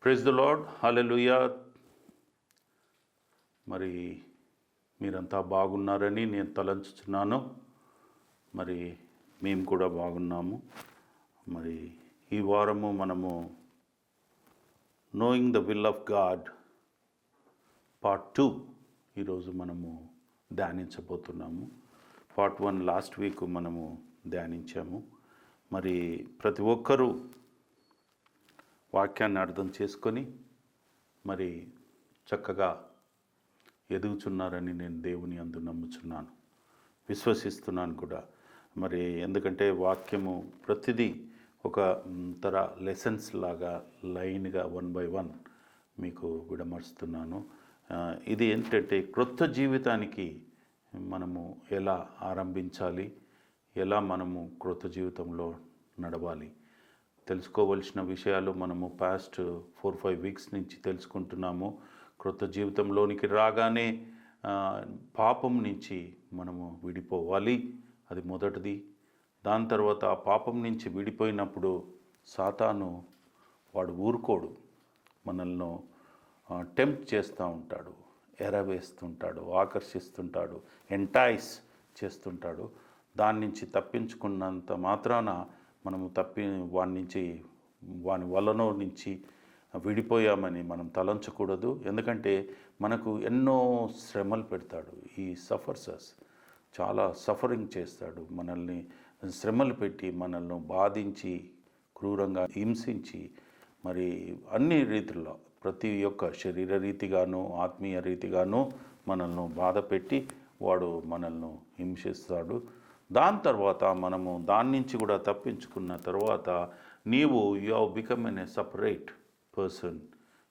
Praise the lord, హల్లెలూయా. మరి మీరంతా బాగున్నారని నేను తలంచుచున్నాను. మరి మేము కూడా బాగున్నాము. మరి ఈ వారము మనము knowing the will of God part 2 ఈరోజు మనము ధ్యానించబోతున్నాము. పార్ట్ 1 లాస్ట్ వీక్ మనము ధ్యానించాము. మరి ప్రతి ఒక్కరూ వాక్యాన్ని అర్థం చేసుకొని మరి చక్కగా ఎదుగుచున్నారని నేను దేవుని యందు నమ్ముచున్నాను, విశ్వసిస్తున్నాను కూడా. మరి ఎందుకంటే వాక్యము ప్రతిదీ ఒక తర లెసన్స్ లాగా లైన్గా 1 by 1 మీకు విడమరుస్తున్నాను. ఇది ఏంటంటే క్రొత్త జీవితానికి మనము ఎలా ఆరంభించాలి, ఎలా మనము క్రొత్త జీవితంలో నడవాలి, తెలుసుకోవలసిన విషయాలు మనము పాస్ట్ 4-5 వీక్స్ నుంచి తెలుసుకుంటున్నాము. క్రొత్త జీవితంలోనికి రాగానే పాపం నుంచి మనము విడిపోవాలి, అది మొదటిది. దాని తర్వాత ఆ పాపం నుంచి విడిపోయినప్పుడు సాతాను వాడు ఊరుకోడు, మనల్ని టెంప్ట్ చేస్తూ ఉంటాడు, ఎరవేస్తుంటాడు, ఆకర్షిస్తుంటాడు, ఎంటైస్ చేస్తుంటాడు. దాని నుంచి తప్పించుకున్నంత మాత్రాన మనము వాని వలలో నుంచి విడిపోయామని మనం తలంచకూడదు. ఎందుకంటే మనకు ఎన్నో శ్రమలు పెడతాడు. ఈ సఫర్సర్స్ చాలా సఫరింగ్ చేస్తాడు, మనల్ని శ్రమలు పెట్టి మనల్ని బాధించి క్రూరంగా హింసించి మరి అన్ని రీతుల్లో ప్రతి ఒక్క శరీర రీతిగాను ఆత్మీయ రీతిగాను మనల్ని బాధ పెట్టి వాడు మనల్ని హింసిస్తాడు. దాని తర్వాత మనము దాని నుంచి కూడా తప్పించుకున్న తర్వాత నీవు you have become a separate person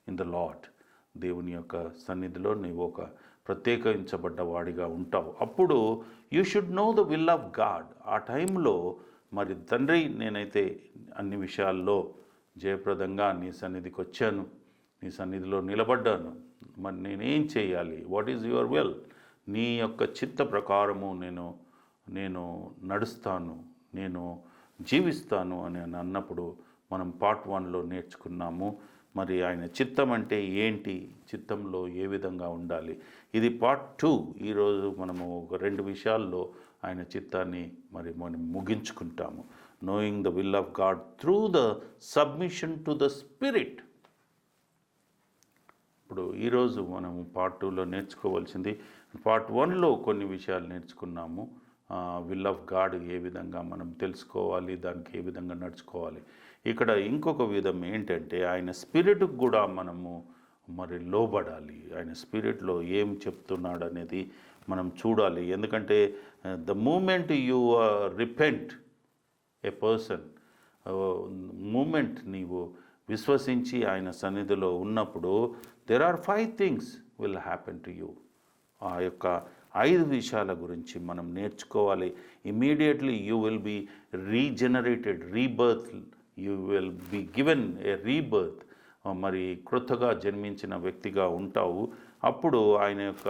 in the lord. దేవుని యొక్క సన్నిధిలో నీవు ఒక ప్రత్యేకించబడ్డ వాడిగా ఉంటావు. అప్పుడు you should know the will of God. ఆ టైంలో మరి తండ్రి, నేనైతే అన్ని విషయాల్లో జయప్రదంగా నీ సన్నిధికి వచ్చాను, నీ సన్నిధిలో నిలబడ్డాను. మరి నేనేం చేయాలి? What is your will? నీ యొక్క చిత్త ప్రకారము నేను నడుస్తాను, నేను జీవిస్తాను అని అన్నప్పుడు మనం పార్ట్ 1లో నేర్చుకున్నాము. మరి ఆయన చిత్తం అంటే ఏంటి, చిత్తంలో ఏ విధంగా ఉండాలి, ఇది పార్ట్ 2. ఈరోజు మనము ఒక 2 విషయాల్లో ఆయన చిత్తాన్ని మనం ముగించుకుంటాము. Knowing the will of God through the submission to the spirit. ఇప్పుడు ఈరోజు మనము పార్ట్ 2లో నేర్చుకోవాల్సింది. పార్ట్ 1లో కొన్ని విషయాలు నేర్చుకున్నాము. విల్ ఆఫ్ గాడ్ ఏ విధంగా మనం తెలుసుకోవాలి, దానికి ఏ విధంగా నడుచుకోవాలి. ఇక్కడ ఇంకొక విధం ఏంటంటే ఆయన స్పిరిట్కి కూడా మనము మరి లోబడాలి. ఆయన స్పిరిట్లో ఏం చెప్తున్నాడు అనేది మనం చూడాలి. ఎందుకంటే the moment you repent a person, moment నీవు విశ్వసించి ఆయన సన్నిధిలో ఉన్నప్పుడు there are 5 things will happen to you. ఆ యొక్క 5 విషయాల గురించి మనం నేర్చుకోవాలి. Immediately you will be regenerated, rebirth, you will be given a rebirth. మరి క్రొత్తగా జన్మించిన వ్యక్తిగా ఉంటావు. అప్పుడు ఆయన యొక్క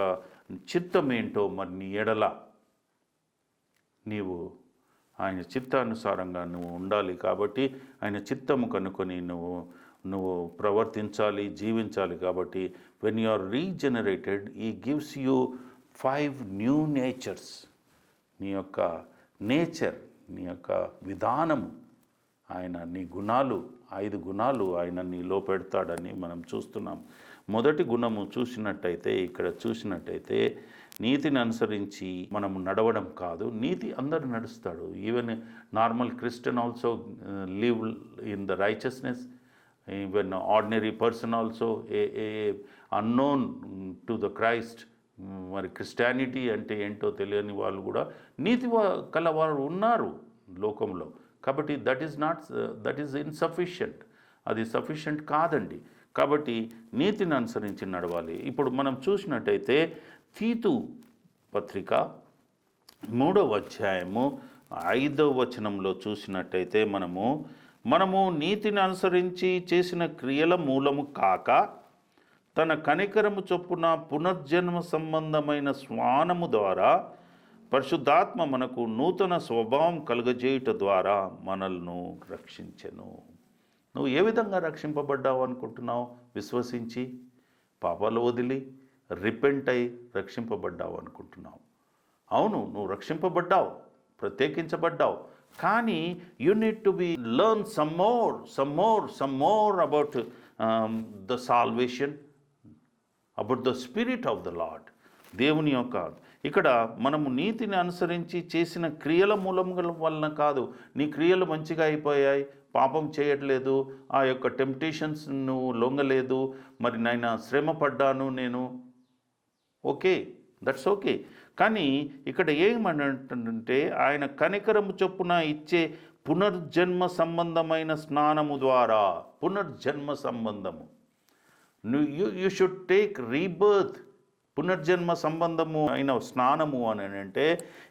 చిత్తం ఏంటో మరి నీ ఎడల నీవు ఆయన చిత్తానుసారంగా నువ్వు ఉండాలి. కాబట్టి ఆయన చిత్తము కనుకొని నువ్వు ప్రవర్తించాలి, జీవించాలి. కాబట్టి వెన్ యు ఆర్ రీజనరేటెడ్, ఈ గివ్స్ యూ 5 న్యూ నేచర్స్. నీ యొక్క నేచర్, నీ యొక్క విధానము, ఆయన నీ గుణాలు, 5 గుణాలు ఆయన నీలో పెడతాడని మనం చూస్తున్నాం. మొదటి గుణము ఇక్కడ చూసినట్టయితే నీతిని అనుసరించి మనము నడవడం కాదు. నీతి అందరు నడుస్తాడు. Even normal Christian also live in the righteousness. Even ordinary person also a unknown to the Christ. మరి క్రిస్టియానిటీ అంటే ఏంటో తెలియని వాళ్ళు కూడా నీతి కలవారు ఉన్నారు లోకంలో. కాబట్టి దట్ ఈజ్ ఇన్సఫిషియంట్, అది సఫిషియంట్ కాదండి. కాబట్టి నీతిని అనుసరించి నడవాలి. ఇప్పుడు మనం చూసినట్టయితే తీతు పత్రిక 3వ అధ్యాయము 5వ వచనంలో చూసినట్టయితే మనము నీతిని అనుసరించి చేసిన క్రియల మూలము కాక తన కనికరము చొప్పున పునర్జన్మ సంబంధమైన స్నానము ద్వారా పరిశుద్ధాత్మ మనకు నూతన స్వభావం కలుగజేయుట ద్వారా మనల్ని రక్షించెను. నువ్వు ఏ విధంగా రక్షింపబడ్డావు అనుకుంటున్నావు? విశ్వసించి పాపాలు వదిలి రిపెంట్ అయి రక్షింపబడ్డావు అనుకుంటున్నావు. అవును, నువ్వు రక్షింపబడ్డావు, ప్రత్యేకించబడ్డావు. కానీ you need to be learn some more about the salvation, about the spirit of the lord. దేవుని యొక్క ఇక్కడ మనము నీతిని అనుసరించి చేసిన క్రియల మూలముల వలన కాదు. నీ క్రియలు మంచిగా అయిపోయాయి, పాపం చేయట్లేదు, ఆ యొక్క టెంప్టేషన్స్ నువ్వు లొంగలేదు, మరి నాయన శ్రమ పడ్డాను నేను, ఓకే, దట్స్ ఓకే. కానీ ఇక్కడ ఏమంటే ఆయన కనికరము చొప్పున ఇచ్చే పునర్జన్మ సంబంధమైన స్నానము ద్వారా, పునర్జన్మ సంబంధము, యూ షుడ్ టేక్ రీబర్త్. పునర్జన్మ సంబంధము అయిన స్నానము అని అంటే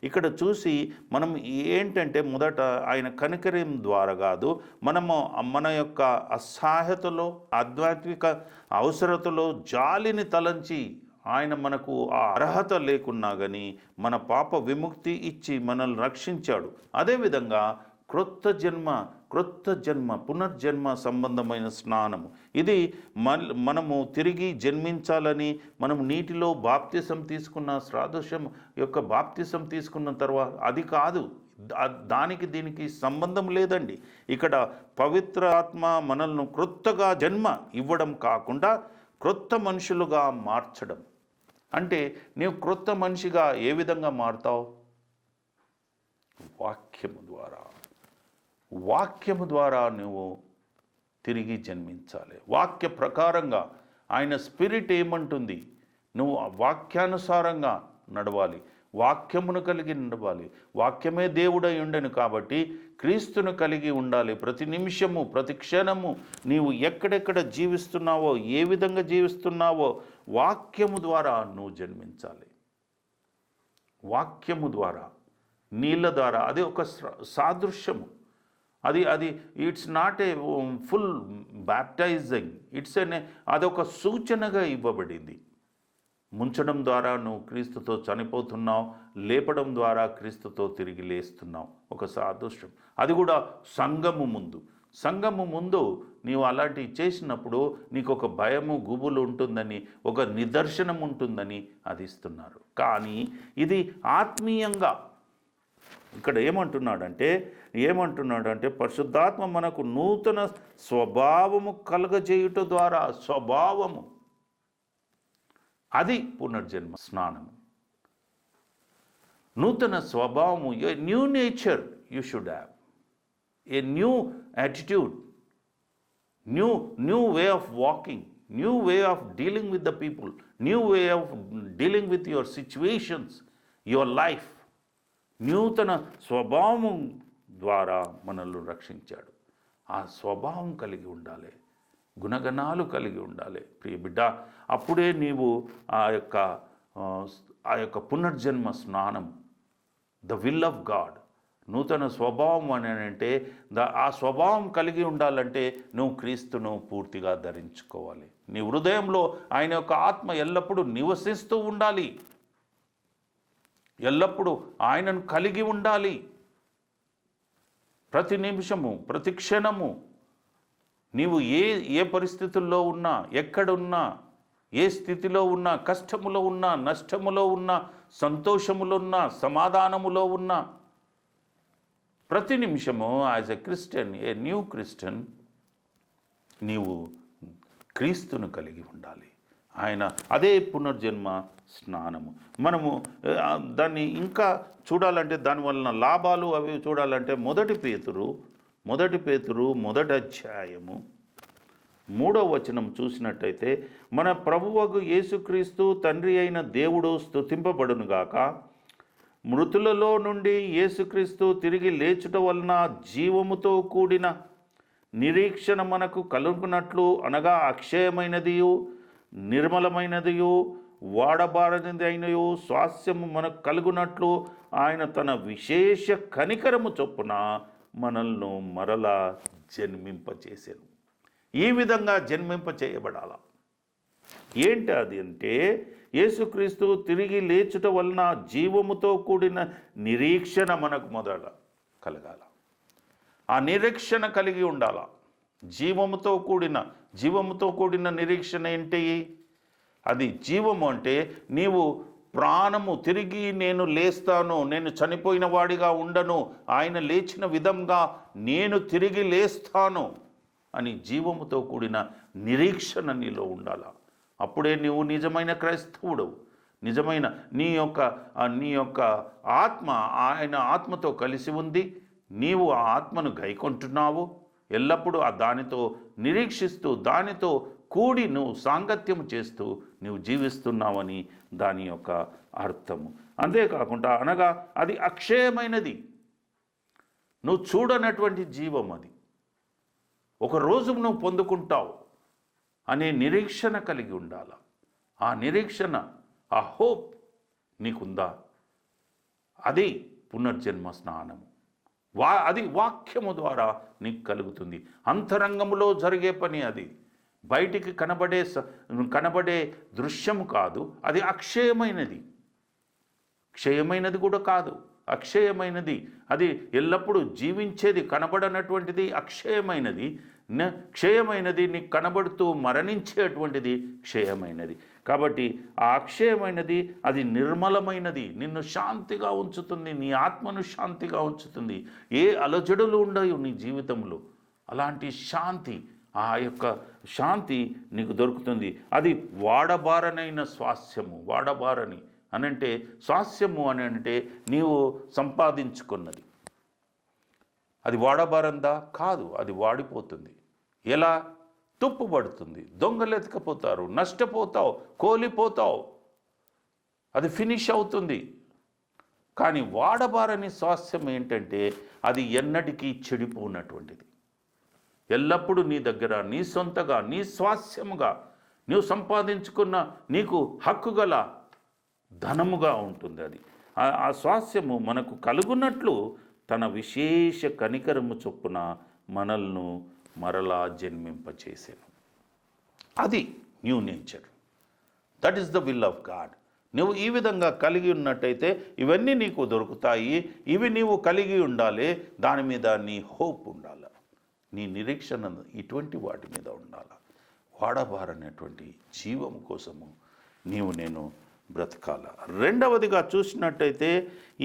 ఇక్కడ చూసి మనం ఏంటంటే మొదట ఆయన కనికరం ద్వారా కాదు, మనము మన యొక్క అసహాయతలో, ఆధ్యాత్మిక అవసరతలో జాలిని తలంచి ఆయన మనకు ఆ అర్హత లేకున్నా కానీ మన పాప విముక్తి ఇచ్చి మనల్ని రక్షించాడు. అదేవిధంగా క్రొత్త జన్మ పునర్జన్మ సంబంధమైన స్నానము, ఇది మనము తిరిగి జన్మించాలని, మనము నీటిలో బాప్తిసం తీసుకున్న సాదృశ్యం యొక్క బాప్తిసం తీసుకున్న తర్వాత అది కాదు, దానికి దీనికి సంబంధం లేదండి. ఇక్కడ పవిత్ర ఆత్మ మనల్ని క్రొత్తగా జన్మ ఇవ్వడం కాకుండా క్రొత్త మనుషులుగా మార్చడం. అంటే నీవు క్రొత్త మనిషిగా ఏ విధంగా మారుతావు? వాక్యము ద్వారా నువ్వు తిరిగి జన్మించాలి. వాక్య ప్రకారంగా ఆయన స్పిరిట్ ఏమంటుంది, నువ్వు వాక్యానుసారంగా నడవాలి, వాక్యమును కలిగి నడవాలి. వాక్యమే దేవుడై ఉండెను కాబట్టి క్రీస్తును కలిగి ఉండాలి. ప్రతి నిమిషము, ప్రతి క్షణము నీవు ఎక్కడెక్కడ జీవిస్తున్నావో, ఏ విధంగా జీవిస్తున్నావో వాక్యము ద్వారా నువ్వు జన్మించాలి. వాక్యము ద్వారా, నీళ్ళ ద్వారా, అది ఒక సాదృశ్యము. అది it's not a full baptising, అదొక సూచనగా ఇవ్వబడింది. ముంచడం ద్వారా నువ్వు క్రీస్తుతో చనిపోతున్నావు, లేపడం ద్వారా క్రీస్తుతో తిరిగి లేస్తున్నావు, ఒక సాదృశ్యం. అది కూడా సంఘము ముందు నీవు అలాంటివి చేసినప్పుడు నీకు ఒక భయము, గుబులు ఉంటుందని, ఒక నిదర్శనం ఉంటుందని అది ఇస్తున్నారు. కానీ ఇది ఆత్మీయంగా ఇక్కడ ఏమంటున్నాడంటే పరిశుద్ధాత్మ మనకు నూతన స్వభావము కలగజేయుట ద్వారా, స్వభావము, అది పునర్జన్మ స్నానము. నూతన స్వభావము, a new nature you should have, a new attitude, new way of walking, new way of dealing with the people, new way of dealing with your situations, your life. నూతన స్వభావం ద్వారా మనల్ని రక్షించాడు. ఆ స్వభావం కలిగి ఉండాలి, గుణగణాలు కలిగి ఉండాలి ప్రియ బిడ్డ. అప్పుడే నీవు ఆ యొక్క పునర్జన్మ స్నానం, ద విల్ ఆఫ్ గాడ్, నూతన స్వభావం అని అంటే ఆ స్వభావం కలిగి ఉండాలంటే నువ్వు క్రీస్తును పూర్తిగా ధరించుకోవాలి. నీ హృదయంలో ఆయన యొక్క ఆత్మ ఎల్లప్పుడూ నివసిస్తూ ఉండాలి, ఎల్లప్పుడూ ఆయనను కలిగి ఉండాలి. ప్రతి నిమిషము, ప్రతి క్షణము నీవు ఏ పరిస్థితుల్లో ఉన్నా, ఎక్కడున్నా, ఏ స్థితిలో ఉన్నా, కష్టములో ఉన్నా, నష్టములో ఉన్నా, సంతోషములో ఉన్నా, సమాధానములో ఉన్నా, ప్రతి నిమిషము as a Christian, a new Christian, నీవు క్రీస్తును కలిగి ఉండాలి. ఆయన అదే పునర్జన్మ స్నానము. మనము దాన్ని ఇంకా చూడాలంటే, దానివలన లాభాలు అవి చూడాలంటే మొదటి పేతురు మొదటి అధ్యాయము 3వ వచనం చూసినట్టయితే, మన ప్రభువగు యేసుక్రీస్తు తండ్రి అయిన దేవుడు స్తుతింపబడునుగాక. మృతులలో నుండి యేసుక్రీస్తు తిరిగి లేచుట వలన జీవముతో కూడిన నిరీక్షణ మనకు కలుగునట్లు, అనగా అక్షయమైనదియు నిర్మలమైనదియు వాడబారనిది అయినయు స్వాస్యము మనకు కలుగునట్లు ఆయన తన విశేష కనికరము చొప్పున మనల్ని మరలా జన్మింపచేసాను. ఈ విధంగా జన్మింపచేయబడాల. ఏంటి అది అంటే, యేసుక్రీస్తు తిరిగి లేచుట వలన జీవముతో కూడిన నిరీక్షణ మనకు మొదట కలగాల. ఆ నిరీక్షణ కలిగి ఉండాల. జీవముతో కూడిన నిరీక్షణ ఏంటి? అది జీవము అంటే నీవు ప్రాణము తిరిగి నేను లేస్తాను, నేను చనిపోయిన వాడిగా ఉండను, ఆయన లేచిన విధంగా నేను తిరిగి లేస్తాను అని జీవముతో కూడిన నిరీక్షణ నీలో ఉండాల. అప్పుడే నీవు నిజమైన క్రైస్తవుడవు. నిజమైన నీ యొక్క ఆత్మ ఆయన ఆత్మతో కలిసి ఉంది. నీవు ఆ ఆత్మను గైకొంటున్నావు. ఎల్లప్పుడూ దానితో నిరీక్షిస్తూ దానితో కూడి నువ్వు సాంగత్యం చేస్తూ నువ్వు జీవిస్తున్నావని దాని యొక్క అర్థము. అంతేకాకుండా అనగా అది అక్షయమైనది, నువ్వు చూడనటువంటి జీవం. అది ఒకరోజు నువ్వు పొందుకుంటావు అనే నిరీక్షణ కలిగి ఉండాలి. ఆ నిరీక్షణ, ఆ హోప్ నీకుందా? అది పునర్జన్మ స్నానము. అది వాక్యము ద్వారా నీకు కలుగుతుంది. అంతరంగంలో జరిగే పని అది. బయటికి కనబడే దృశ్యము కాదు. అది అక్షయమైనది. క్షయమైనది కూడా కాదు, అక్షయమైనది. అది ఎల్లప్పుడూ జీవించేది, కనబడనటువంటిది అక్షయమైనది. క్షయమైనది నీకు కనబడుతూ మరణించేటువంటిది క్షయమైనది. కాబట్టి ఆ అక్షయమైనది అది నిర్మలమైనది, నిన్ను శాంతిగా ఉంచుతుంది, నీ ఆత్మను శాంతిగా ఉంచుతుంది. ఏ అలజడులు ఉండవు నీ జీవితంలో. అలాంటి శాంతి, ఆ యొక్క శాంతి నీకు దొరుకుతుంది. అది వాడబారనైన స్వాస్థ్యము. వాడబారని అనంటే స్వాస్థ్యము అని అంటే నీవు సంపాదించుకున్నది. అది వాడబారందా? కాదు, అది వాడిపోతుంది. ఎలా? తుప్పుపడుతుంది, దొంగలు ఎత్తుకపోతారు, నష్టపోతావు, కోల్పోతావు, అది ఫినిష్ అవుతుంది. కానీ వాడబారని స్వాస్థ్యం ఏంటంటే అది ఎన్నటికీ చెడిపోనటువంటిది. ఎల్లప్పుడూ నీ దగ్గర నీ సొంతగా నీ స్వాస్థ్యముగా నీవు సంపాదించుకున్న నీకు హక్కుగల ధనముగా ఉంటుంది. అది ఆ స్వాస్థ్యము మనకు కలుగున్నట్లు తన విశేష కనికరము చొప్పున మనల్ని మరలా జన్మింపచేసాను. అది new nature. That is the will of God. నువ్వు ఈ విధంగా కలిగి ఉన్నట్టయితే ఇవన్నీ నీకు దొరుకుతాయి. ఇవి నీవు కలిగి ఉండాలి. దాని మీద నీ హోప్ ఉండాలి, నీ నిరీక్షణ ఇటువంటి వాటి మీద ఉండాలి. వాడబారనేటువంటి జీవం కోసము నేను బ్రతకాల. రెండవదిగా చూసినట్టయితే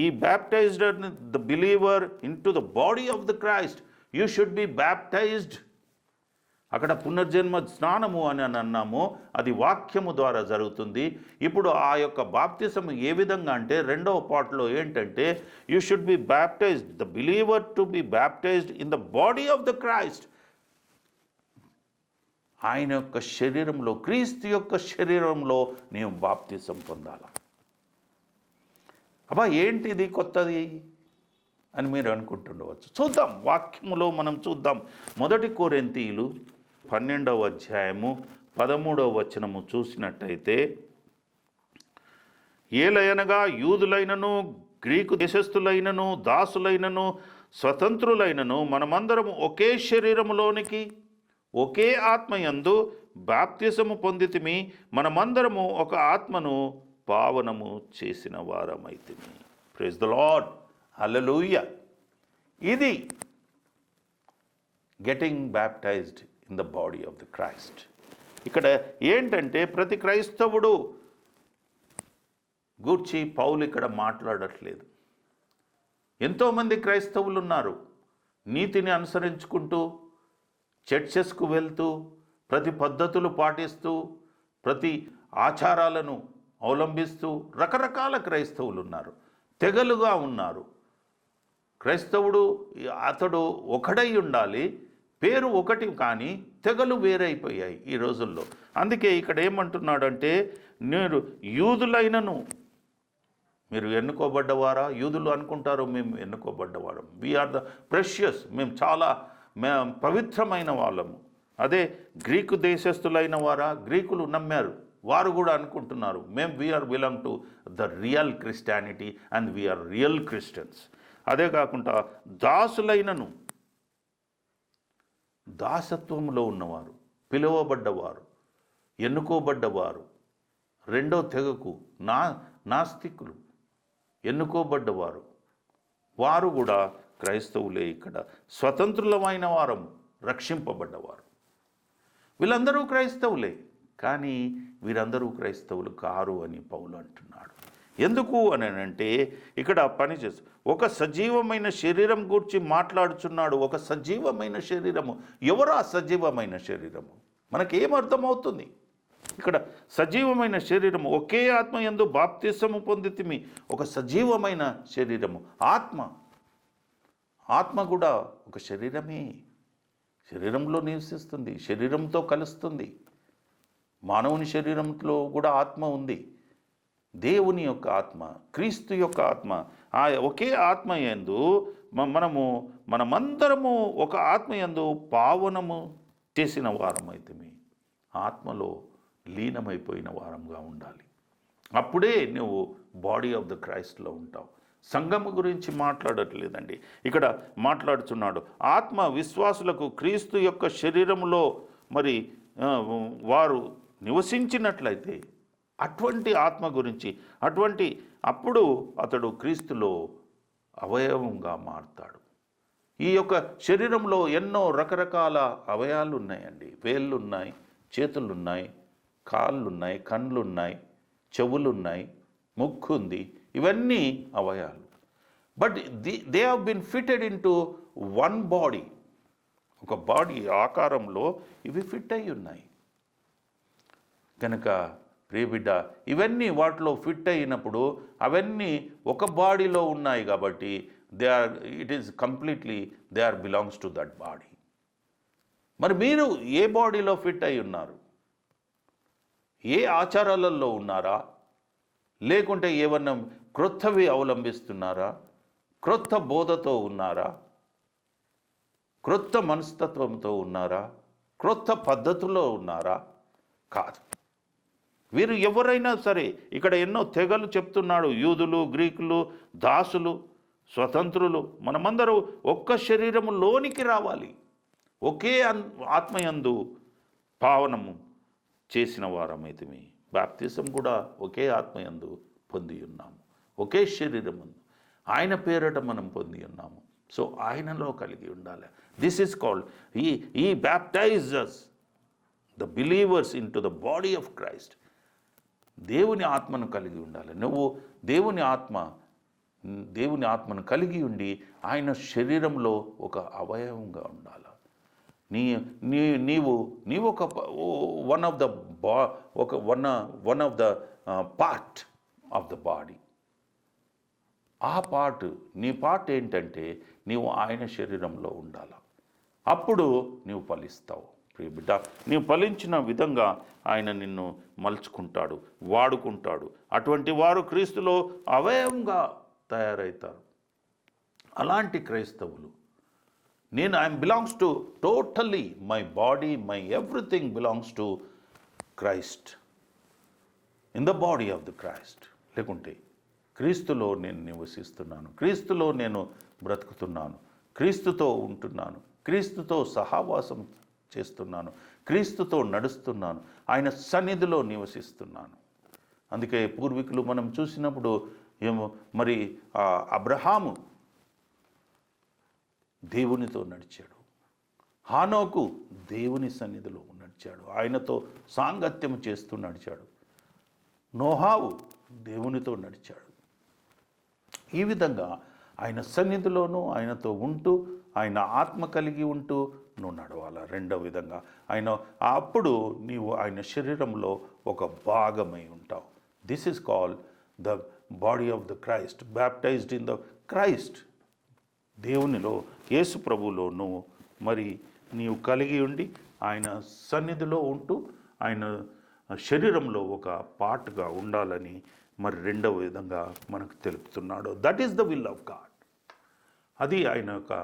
ఈ baptised the believer in to the body of the Christ. You should B baptised. అక్కడ పునర్జన్మ స్నానము అని అన్నాము, అది వాక్యము ద్వారా జరుగుతుంది. ఇప్పుడు ఆ యొక్క బాప్తిసము ఏ విధంగా అంటే రెండవ పార్ట్లో ఏంటంటే you should B baptised, the believer to be baptised in the body of the Christ. ఆయన యొక్క శరీరంలో, క్రీస్తు యొక్క శరీరంలో నేను బాప్తిసం పొందాలి. అబ్బా ఏంటిది కొత్తది అని మీరు అనుకుంటుండవచ్చు. చూద్దాం, వాక్యములో మనం చూద్దాం. 1 కొరింథీయులు 12వ అధ్యాయము 13వ వచనము చూసినట్టయితే, ఏలయనగా యూదులైనను గ్రీకు దేశస్థులైనను దాసులైనను స్వతంత్రులైనను మనమందరము ఒకే శరీరములోనికి ఒకే ఆత్మయందు బాప్తిసము పొందితిమి, మనమందరము ఒక ఆత్మను పావనము చేసిన వారమైతిమి. ప్రైజ్ ద లార్డ్, హల్లెలూయా. ఇది getting baptised in the body of the Christ. ఇక్కడ ఏంటంటే ప్రతి క్రైస్తవుడు గూర్చి పౌలు ఇక్కడ మాట్లాడట్లేదు. ఎంతోమంది క్రైస్తవులు ఉన్నారు, నీతిని అనుసరించుకుంటూ చర్చెస్కు వెళ్తూ ప్రతి పద్ధతులు పాటిస్తూ ప్రతి ఆచారాలను అవలంబిస్తూ రకరకాల క్రైస్తవులు ఉన్నారు, తెగలుగా ఉన్నారు. క్రైస్తవుడు అతడు ఒకడై ఉండాలి, పేరు ఒకటి, కానీ తెగలు వేరైపోయాయి ఈ రోజుల్లో. అందుకే ఇక్కడ ఏమంటున్నాడంటే, మీరు యూదులైనను, మీరు ఎన్నుకోబడ్డవారా? యూదులు అనుకుంటారు మేము ఎన్నుకోబడ్డవారం, వీఆర్ ద ప్రెషియస్, మేము చాలా పవిత్రమైన వాళ్ళము. అదే గ్రీకు దేశస్థులైన వారా, గ్రీకులు నమ్మారు, వారు కూడా అనుకుంటున్నారు మేము we are belong to the real Christianity and we are real Christians. అదే కాకుండా దాసులైనను, దాసత్వంలో ఉన్నవారు, పిలువబడ్డవారు, ఎన్నుకోబడ్డవారు, రెండో తెగకు నాస్తికులు, ఎన్నుకోబడ్డవారు, వారు కూడా క్రైస్తవులే. ఇక్కడ స్వతంత్రులమైన వారము, రక్షింపబడ్డవారు. వీళ్ళందరూ క్రైస్తవులే, కానీ వీరందరూ క్రైస్తవులు కారు అని పౌలు అంటున్నాడు. ఎందుకు అని అంటే ఇక్కడ పనిచేస్తూ ఒక సజీవమైన శరీరం గురించి మాట్లాడుచున్నాడు. ఒక సజీవమైన శరీరము. ఎవరు ఆ సజీవమైన శరీరము? మనకేమర్థమవుతుంది? ఇక్కడ సజీవమైన శరీరము, ఒకే ఆత్మ యందు బాప్తిసము పొందితిమి. ఒక సజీవమైన శరీరము, ఆత్మ కూడా ఒక శరీరమే. శరీరంలో నివసిస్తుంది, శరీరంతో కలుస్తుంది. మానవుని శరీరంలో కూడా ఆత్మ ఉంది. దేవుని యొక్క ఆత్మ, క్రీస్తు యొక్క ఆత్మ, ఆ ఒకే ఆత్మ యందు మనమందరము ఒక ఆత్మ యందు పావనము చేసిన వారమైతే ఆత్మలో లీనమైపోయిన వారంగా ఉండాలి. అప్పుడే నువ్వు బాడీ ఆఫ్ ద క్రైస్ట్లో ఉంటావు. సంఘము గురించి మాట్లాడట్లేదండి, ఇక్కడ మాట్లాడుతున్నాడు. ఆత్మ విశ్వాసులకు క్రీస్తు యొక్క శరీరంలో మరి వారు నివసించినట్లయితే అటువంటి ఆత్మ గురించి అప్పుడు అతడు క్రీస్తులో అవయవంగా మారుతాడు. ఈ యొక్క శరీరంలో ఎన్నో రకరకాల అవయాలు ఉన్నాయండి. వేళ్ళున్నాయి, చేతులున్నాయి, కాళ్ళున్నాయి, కళ్ళున్నాయి, చెవులున్నాయి, ముక్కు ఉంది. ఇవన్నీ అవయాలు. But they have been fitted in to one body. ఒక బాడీ ఆకారంలో ఇవి ఫిట్ అయి ఉన్నాయి కనుక ప్రియబిడ్డ, ఇవన్నీ వాటిలో ఫిట్ అయినప్పుడు అవన్నీ ఒక బాడీలో ఉన్నాయి కాబట్టి they are belongs to that body. మరి మీరు ఏ బాడీలో ఫిట్ అయి ఉన్నారు? ఏ ఆచారాలలో ఉన్నారా? లేకుంటే ఏమన్నా క్రొత్తవి అవలంబిస్తున్నారా? క్రొత్త బోధతో ఉన్నారా? క్రొత్త మనస్తత్వంతో ఉన్నారా? క్రొత్త పద్ధతిలో ఉన్నారా? కాదు. వీరు ఎవరైనా సరే, ఇక్కడ ఎన్నో తెగలు చెప్తున్నాడు. యూదులు, గ్రీకులు, దాసులు, స్వతంత్రులు, మనమందరూ ఒక్క శరీరములోనికి రావాలి. ఒకే ఆత్మయందు పావనము చేసిన వారమైతే బాప్తిసం కూడా ఒకే ఆత్మయందు పొంది ఉన్నాము. ఒకే శరీరమందు ఆయన పేరట మనం పొంది ఉన్నాము. సో ఆయనలో కలిగి ఉండాలి. దిస్ ఈజ్ కాల్డ్ ఈ baptizers the believers in to the body of Christ. దేవుని ఆత్మను కలిగి ఉండాలి. నువ్వు దేవుని ఆత్మను కలిగి ఉండి ఆయన శరీరంలో ఒక అవయవంగా ఉండాలి. నీవు ఒక one of the part of the body. ఆ నీ పార్ట్ ఏంటంటే నీవు ఆయన శరీరంలో ఉండాలి. అప్పుడు నీవు ఫలిస్తావు. ప్రియబిడ్డ, నీవు ఫలించిన విధంగా ఆయన నిన్ను మలుచుకుంటాడు, వాడుకుంటాడు. అటువంటి వారు క్రీస్తులో అవయవంగా తయారవుతారు. అలాంటి క్రైస్తవులు I'm belongs to totally my body, my everything belongs to Christ, in the body of the Christ. లేకుంటే క్రీస్తులో నేను నివసిస్తున్నాను, క్రీస్తులో నేను బ్రతుకుతున్నాను, క్రీస్తుతో ఉంటున్నాను, క్రీస్తుతో సహవాసం చేస్తున్నాను, క్రీస్తుతో నడుస్తున్నాను, ఆయన సన్నిధిలో నివసిస్తున్నాను. అందుకే పూర్వీకులు మనం చూసినప్పుడు మరి అబ్రహాము దేవునితో నడిచాడు, హానోకు దేవుని సన్నిధిలో నడిచాడు, ఆయనతో సాంగత్యం చేస్తూ నడిచాడు, నోహావు దేవునితో నడిచాడు. ఈ విధంగా ఆయన సన్నిధిలోనూ ఆయనతో ఉంటూ ఆయన ఆత్మ కలిగి ఉంటూ నువ్వు నడవాలి. రెండవ విధంగా అప్పుడు నీవు ఆయన శరీరంలో ఒక భాగమై ఉంటావు. This is called the body of the Christ, baptised in the Christ. దేవునిలో, యేసు ప్రభువులో నీవు కలిగి ఉండి ఆయన సన్నిధిలో ఉంటూ ఆయన శరీరంలో ఒక పార్ట్గా ఉండాలని రెండవ విధంగా మనకు తెలుపుతున్నాడు. That is the will of God. అది ఆయన యొక్క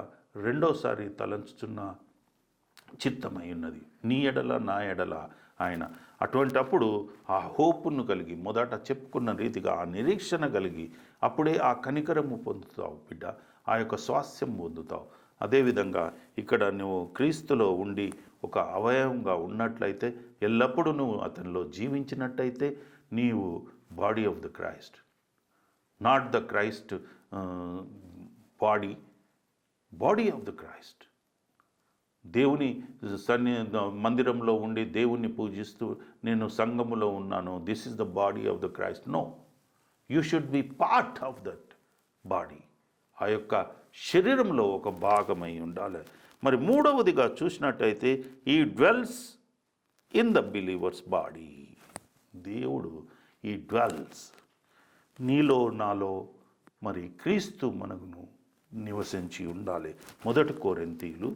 రెండోసారి తలంచుచున్న చిత్తమై ఉన్నది. నీ ఎడల నా ఎడల ఆయన. అప్పుడు ఆ హోపును కలిగి, మొదట చెప్పుకున్న రీతిగా ఆ నిరీక్షణ కలిగి అప్పుడే ఆ కనికరము పొందుతావు బిడ్డ, ఆ యొక్క స్వాస్థ్యం పొందుతావు. అదేవిధంగా ఇక్కడ నువ్వు క్రీస్తులో ఉండి ఒక అవయవంగా ఉన్నట్లయితే, ఎల్లప్పుడూ నువ్వు అతనిలో జీవించినట్టయితే నీవు body of the Christ, not the Christ body of the Christ. దేవుని మందిరంలో ఉండి దేవుణ్ణి పూజిస్తూ నేను సంఘములో ఉన్నాను, this is the body of the Christ. No, you should be part of that body. ఆ యొక్క శరీరంలో ఒక భాగమై ఉండాలి. మరి మూడవదిగా చూసినట్టయితే ఈ dwells in the believers body. దేవుడు ఈ డ్వెల్స్ నీలో నాలో మరి క్రీస్తు మనకు నివసించి ఉండాలి. 1 కొరింథీయులు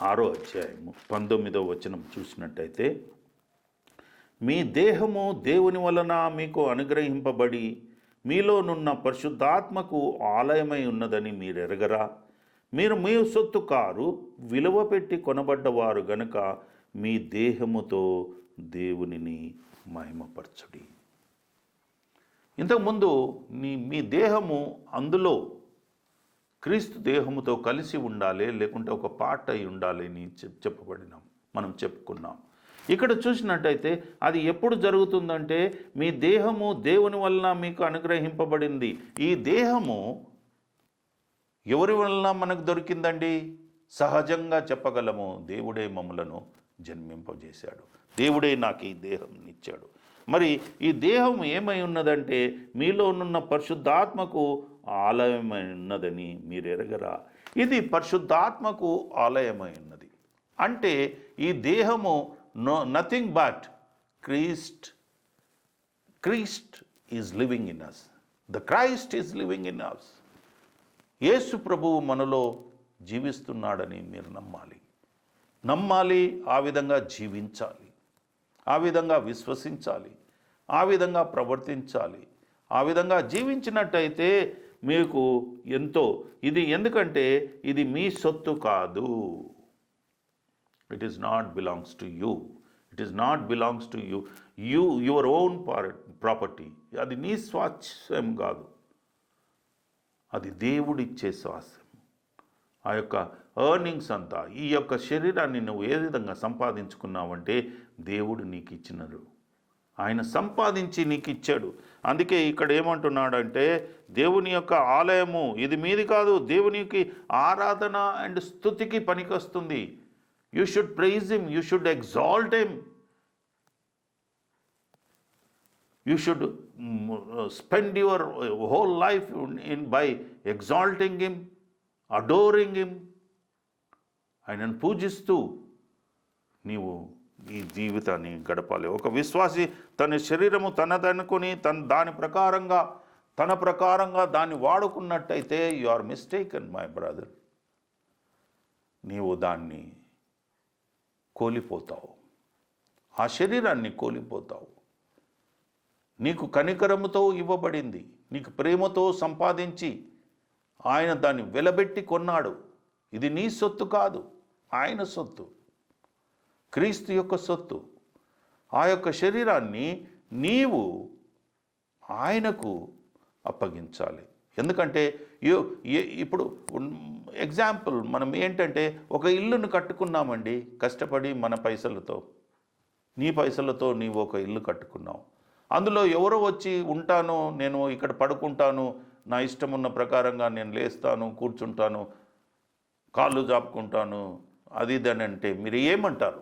6వ అధ్యాయము 19వ వచనం చూసినట్టయితే, మీ దేహము దేవుని వలన మీకు అనుగ్రహింపబడి మీలోనున్న పరిశుద్ధాత్మకు ఆలయమై ఉన్నదని మీరు ఎరగరా? మీరు మీ సొత్తు కారు, విలువ పెట్టి కొనబడ్డవారు గనుక మీ దేహముతో దేవునిని మహిమపరచుడి. ఇంతకుముందు మీ దేహము అందులో క్రీస్తు దేహముతో కలిసి ఉండాలి, లేకుంటే ఒక పార్ట్ అయి ఉండాలి అని మనం చెప్పుకున్నాం. ఇక్కడ చూసినట్టయితే అది ఎప్పుడు జరుగుతుందంటే, మీ దేహము దేవుని వలన మీకు అనుగ్రహింపబడింది. ఈ దేహము ఎవరి వలన మనకు దొరికిందండి? సహజంగా చెప్పగలము, దేవుడే మమ్ములను జన్మింపజేశాడు, దేవుడే నాకు ఈ దేహం ఇచ్చాడు. మరి ఈ దేహం ఏమై ఉన్నదంటే, మీలో ఉన్న పరిశుద్ధాత్మకు ఆలయమై ఉన్నదని మీరు ఎరగరా? ఇది పరిశుద్ధాత్మకు ఆలయమై ఉన్నది అంటే ఈ దేహము nothing but Christ is living in us. The Christ is living in us. యేసు ప్రభువు మనలో జీవిస్తున్నాడని మీరు నమ్మాలి, ఆ విధంగా జీవించాలి, ఆ విధంగా విశ్వసించాలి, ఆ విధంగా ప్రవర్తించాలి. ఆ విధంగా జీవించినట్టయితే మీకు ఎంతో ఇది, ఎందుకంటే ఇది మీ సొత్తు కాదు. It is not belongs to you. It is not belongs to you. Your own property. అది నీ స్వాస్థ్యం కాదు, అది దేవుడిచ్చే స్వాస్థ్యం. ఆ యొక్క ఎర్నింగ్స్ అంతా, ఈ యొక్క శరీరాన్ని నువ్వు ఏ విధంగా సంపాదించుకున్నావంటే దేవుడు నీకు ఇచ్చినాడు, ఆయన సంపాదించి నీకు ఇచ్చాడు. అందుకే ఇక్కడ ఏమంటున్నాడంటే, దేవుని యొక్క ఆలయము ఇది మీది కాదు, దేవునికి ఆరాధన అండ్ స్తుతికి పనికొస్తుంది. You should praise him, you should exalt him, you should spend your whole life by exalting him, adoring him. ఆయనను పూజిస్తూ నీవు ఈ జీవితాన్ని గడపాలి. ఒక విశ్వాసి తన శరీరము తనదనుకొని తన ప్రకారంగా దాన్ని వాడుకున్నట్టయితే you are mistaken my brother. నీవు దాన్ని కోల్పోతావు, ఆ శరీరాన్ని కోల్పోతావు. నీకు కనికరముతో ఇవ్వబడింది, నీకు ప్రేమతో సంపాదించి ఆయన దాన్ని వెలబెట్టి కొన్నాడు. ఇది నీ సొత్తు కాదు, ఆయన సొత్తు, క్రీస్తు యొక్క సొత్తు. ఆ యొక్క శరీరాన్ని నీవు ఆయనకు అప్పగించాలి. ఎందుకంటే ఇప్పుడు ఎగ్జాంపుల్ మనం ఏంటంటే, ఒక ఇల్లును కట్టుకున్నామండి కష్టపడి, మన పైసలతో, నీ పైసలతో నీవు ఒక ఇల్లు కట్టుకున్నావు. అందులో ఎవరో వచ్చి ఉంటాను, నేను ఇక్కడ పడుకుంటాను, నా ఇష్టం ఉన్న ప్రకారంగా నేను లేస్తాను, కూర్చుంటాను, కాళ్ళు జాపుకుంటాను, అది ఇదని అంటే మీరు ఏమంటారు?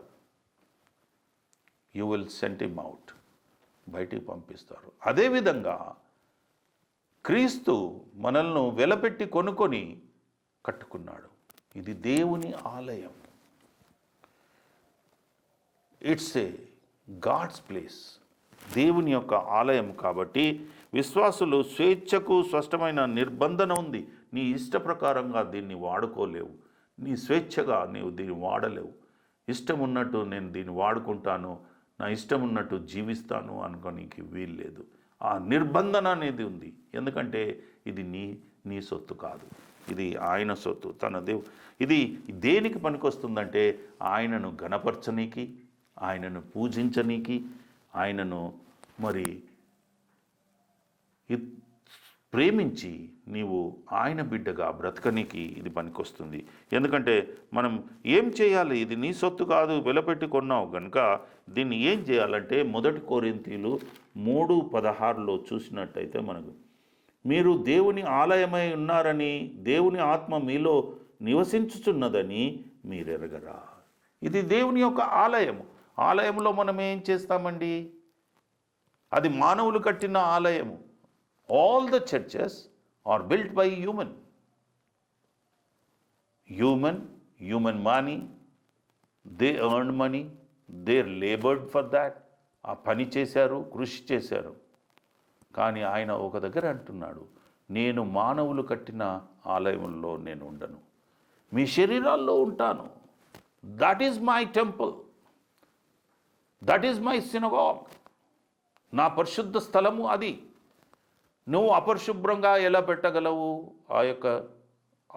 You will send him out, బయటికి పంపిస్తారు. అదేవిధంగా క్రీస్తు మనల్ని వెలపెట్టి కొనుక్కొని కట్టుకున్నాడు. ఇది దేవుని ఆలయం. ఇట్స్ ఏ గాడ్స్ ప్లేస్, దేవుని యొక్క ఆలయం. కాబట్టి విశ్వాసులు స్వేచ్ఛకు స్పష్టమైన నిర్బంధన ఉంది. నీ ఇష్ట ప్రకారంగా దీన్ని వాడుకోలేవు, నీ స్వేచ్ఛగా నీవు దీన్ని వాడలేవు. ఇష్టం ఉన్నట్టు నేను దీన్ని వాడుకుంటాను, నా ఇష్టం ఉన్నట్టు జీవిస్తాను అనుకోనికి వీల్లేదు. ఆ నిర్బంధన అనేది ఉంది. ఎందుకంటే ఇది నీ సొత్తు కాదు, ఇది ఆయన సొత్తు. ఇది దేనికి పనికొస్తుందంటే, ఆయనను గణపరచనీకి, ఆయనను పూజించనీకి, ఆయనను మరి ప్రేమించి నీవు ఆయన బిడ్డగా బ్రతకనికి ఇది పనికొస్తుంది. ఎందుకంటే మనం ఏం చేయాలి? ఇది నీ సొత్తు కాదు, వెలపెట్టి కొన్నావు కనుక దీన్ని ఏం చేయాలంటే, 1 కొరింథీయులు 3:16లో చూసినట్టయితే మనకు, మీరు దేవుని ఆలయమై ఉన్నారని, దేవుని ఆత్మ మీలో నివసించుచున్నదని మీరెరగరా. ఇది దేవుని యొక్క ఆలయము. ఆలయంలో మనం ఏం చేస్తామండి? అది మానవులు కట్టిన ఆలయము. All the churches are built by human money. They earn money, they laboured for that. ఆ పని చేశారు, కృషి చేశారు. కానీ ఆయన ఒక దగ్గర అంటున్నాడు, నేను మానవులు కట్టిన ఆలయంలో నేను ఉండను, మీ శరీరాల్లో ఉంటాను. That is my temple, that is my synagogue. నా పరిశుద్ధ స్థలము అది. నువ్వు అపరిశుభ్రంగా ఎలా పెట్టగలవు ఆ యొక్క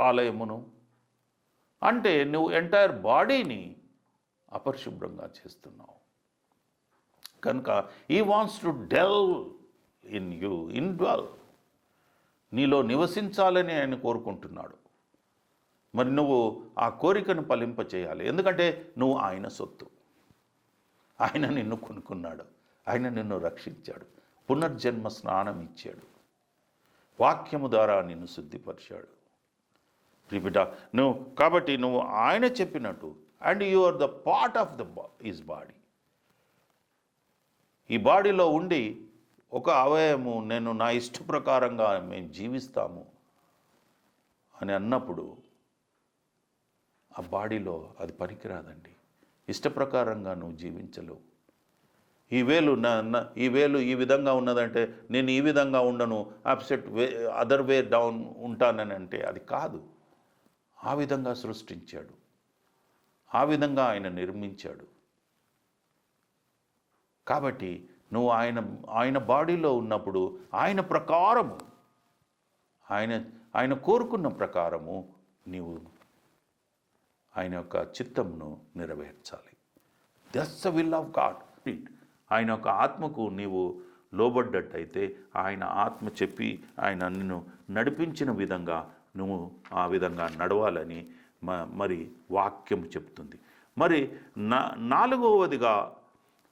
ఆలయమును? అంటే నువ్వు ఎంటైర్ బాడీని అపరిశుభ్రంగా చేస్తున్నావు. కనుక he wants to delve in you, involve, నీలో నివసించాలని ఆయన కోరుకుంటున్నాడు. మరి నువ్వు ఆ కోరికను ఫలింపచేయాలి. ఎందుకంటే నువ్వు ఆయన సొత్తు. ఆయన నిన్ను కొనుక్కున్నాడు, ఆయన నిన్ను రక్షించాడు, పునర్జన్మ స్నానం ఇచ్చాడు, వాక్యము ద్వారా నిన్ను శుద్ధిపరిచాడు. ప్రిబిడ, కాబట్టి నువ్వు ఆయన చెప్పినట్టు, and you are the part of his body. ఈ బాడీలో ఉండి ఒక అవయవము నేను నా ఇష్ట ప్రకారంగా మేము జీవిస్తాము అని అన్నప్పుడు ఆ బాడీలో అది పనికిరాదండి. ఇష్ట ప్రకారంగా నువ్వు జీవించలేవు. ఈ వేలు ఈ విధంగా ఉన్నదంటే నేను ఈ విధంగా ఉండను, అప్సెట్ అదర్ వే డౌన్ ఉంటానని అంటే అది కాదు. ఆ విధంగా సృష్టించాడు, ఆ విధంగా ఆయన నిర్మించాడు. కాబట్టి నువ్వు ఆయన బాడీలో ఉన్నప్పుడు ఆయన ప్రకారము, ఆయన కోరుకున్న ప్రకారము నీవు ఆయన యొక్క చిత్తమును నెరవేర్చాలి. That's the will of God. ఆయన యొక్క ఆత్మకు నీవు లోబడ్డట్టయితే ఆయన ఆత్మ చెప్పి ఆయన నిన్ను నడిపించిన విధంగా నువ్వు ఆ విధంగా నడవాలని మరి వాక్యం చెప్తుంది. మరి నాలుగవదిగా,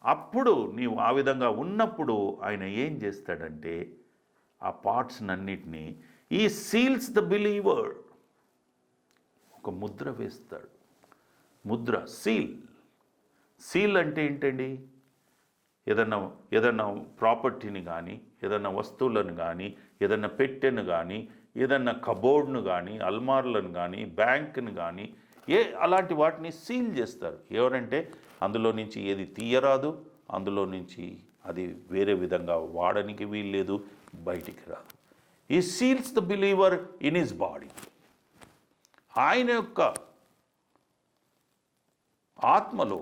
అప్పుడు నీవు ఆ విధంగా ఉన్నప్పుడు ఆయన ఏం చేస్తాడంటే ఆ పార్ట్స్నన్నిటినీ ఈ సీల్స్ ద బిలీవర్, ఒక ముద్ర వేస్తాడు. ముద్ర, సీల్ అంటే ఏంటండి? ఏదన్నా ప్రాపర్టీని కానీ, ఏదన్నా వస్తువులను కానీ, ఏదన్నా పెట్టెను కానీ, ఏదన్నా కబోర్డ్ను కానీ, అల్మార్లను కానీ, బ్యాంకును కానీ, అలాంటి వాటిని సీల్ చేస్తారు. ఎవరంటే అందులో నుంచి ఏది తీయరాదు, అందులో నుంచి అది వేరే విధంగా వాడడానికి వీల్లేదు, బయటికి రాదు. He seals the believer in his body. ఆయన యొక్క ఆత్మలో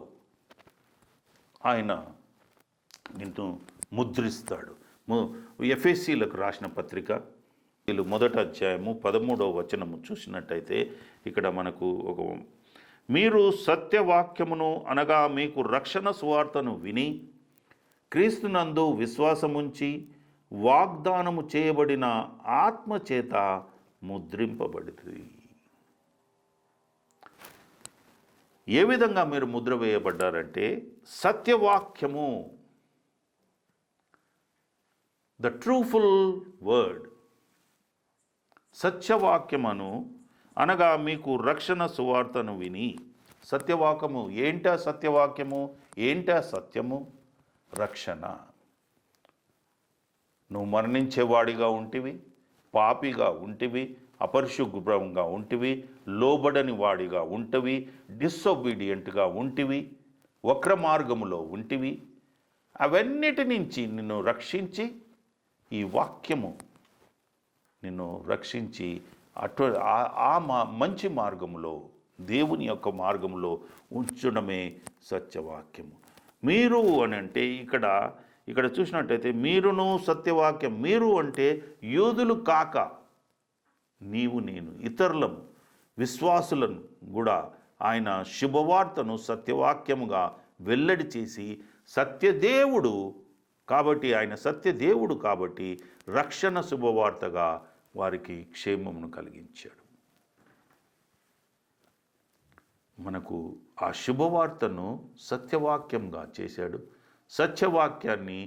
ఆయన నిన్ను ముద్రిస్తాడు. ఎఫెసీలకు రాసిన పత్రిక 1వ అధ్యాయము 13వ వచనము చూసినట్టయితే ఇక్కడ మనకు మీరు సత్యవాక్యమును అనగా మీకు రక్షణ సువార్తను విని క్రీస్తునందు విశ్వాసముంచి వాగ్దానము చేయబడిన ఆత్మచేత ముద్రింపబడింది. ఏ విధంగా మీరు ముద్ర వేయబడ్డారంటే సత్యవాక్యము, ద ట్రూఫుల్ వర్డ్, సత్యవాక్యమును అనగా మీకు రక్షణ సువార్తను విని. సత్యవాక్యము ఏంటా? సత్యవాక్యము ఏంటా? సత్యము రక్షణ. నువ్వు మరణించేవాడిగా ఉంటివి, పాపిగా ఉంటివి, అపరిశుభ్రంగా ఉంటివి, లోబడని వాడిగా ఉంటివి, డిసొబీడియంట్గా ఉంటివి, వక్ర మార్గములో ఉంటివి. అవన్నిటి నుంచి నిన్ను రక్షించి ఈ వాక్యము నిన్ను రక్షించి మంచి మార్గములో, దేవుని యొక్క మార్గంలో ఉంచడమే సత్యవాక్యము. మీరు అని అంటే ఇక్కడ చూసినట్టయితే మీరును సత్యవాక్యం. మీరు అంటే యూదులు కాక నీవు నేను ఇతరులను, విశ్వాసులను కూడా ఆయన శుభవార్తను సత్యవాక్యముగా వెల్లడి చేసి సత్యదేవుడు కాబట్టి, ఆయన సత్యదేవుడు కాబట్టి రక్షణ శుభవార్తగా వారికి క్షేమమును కలిగించాడు. మనకు ఆ శుభవార్తను సత్యవాక్యంగా చేశాడు. సత్యవాక్యాన్ని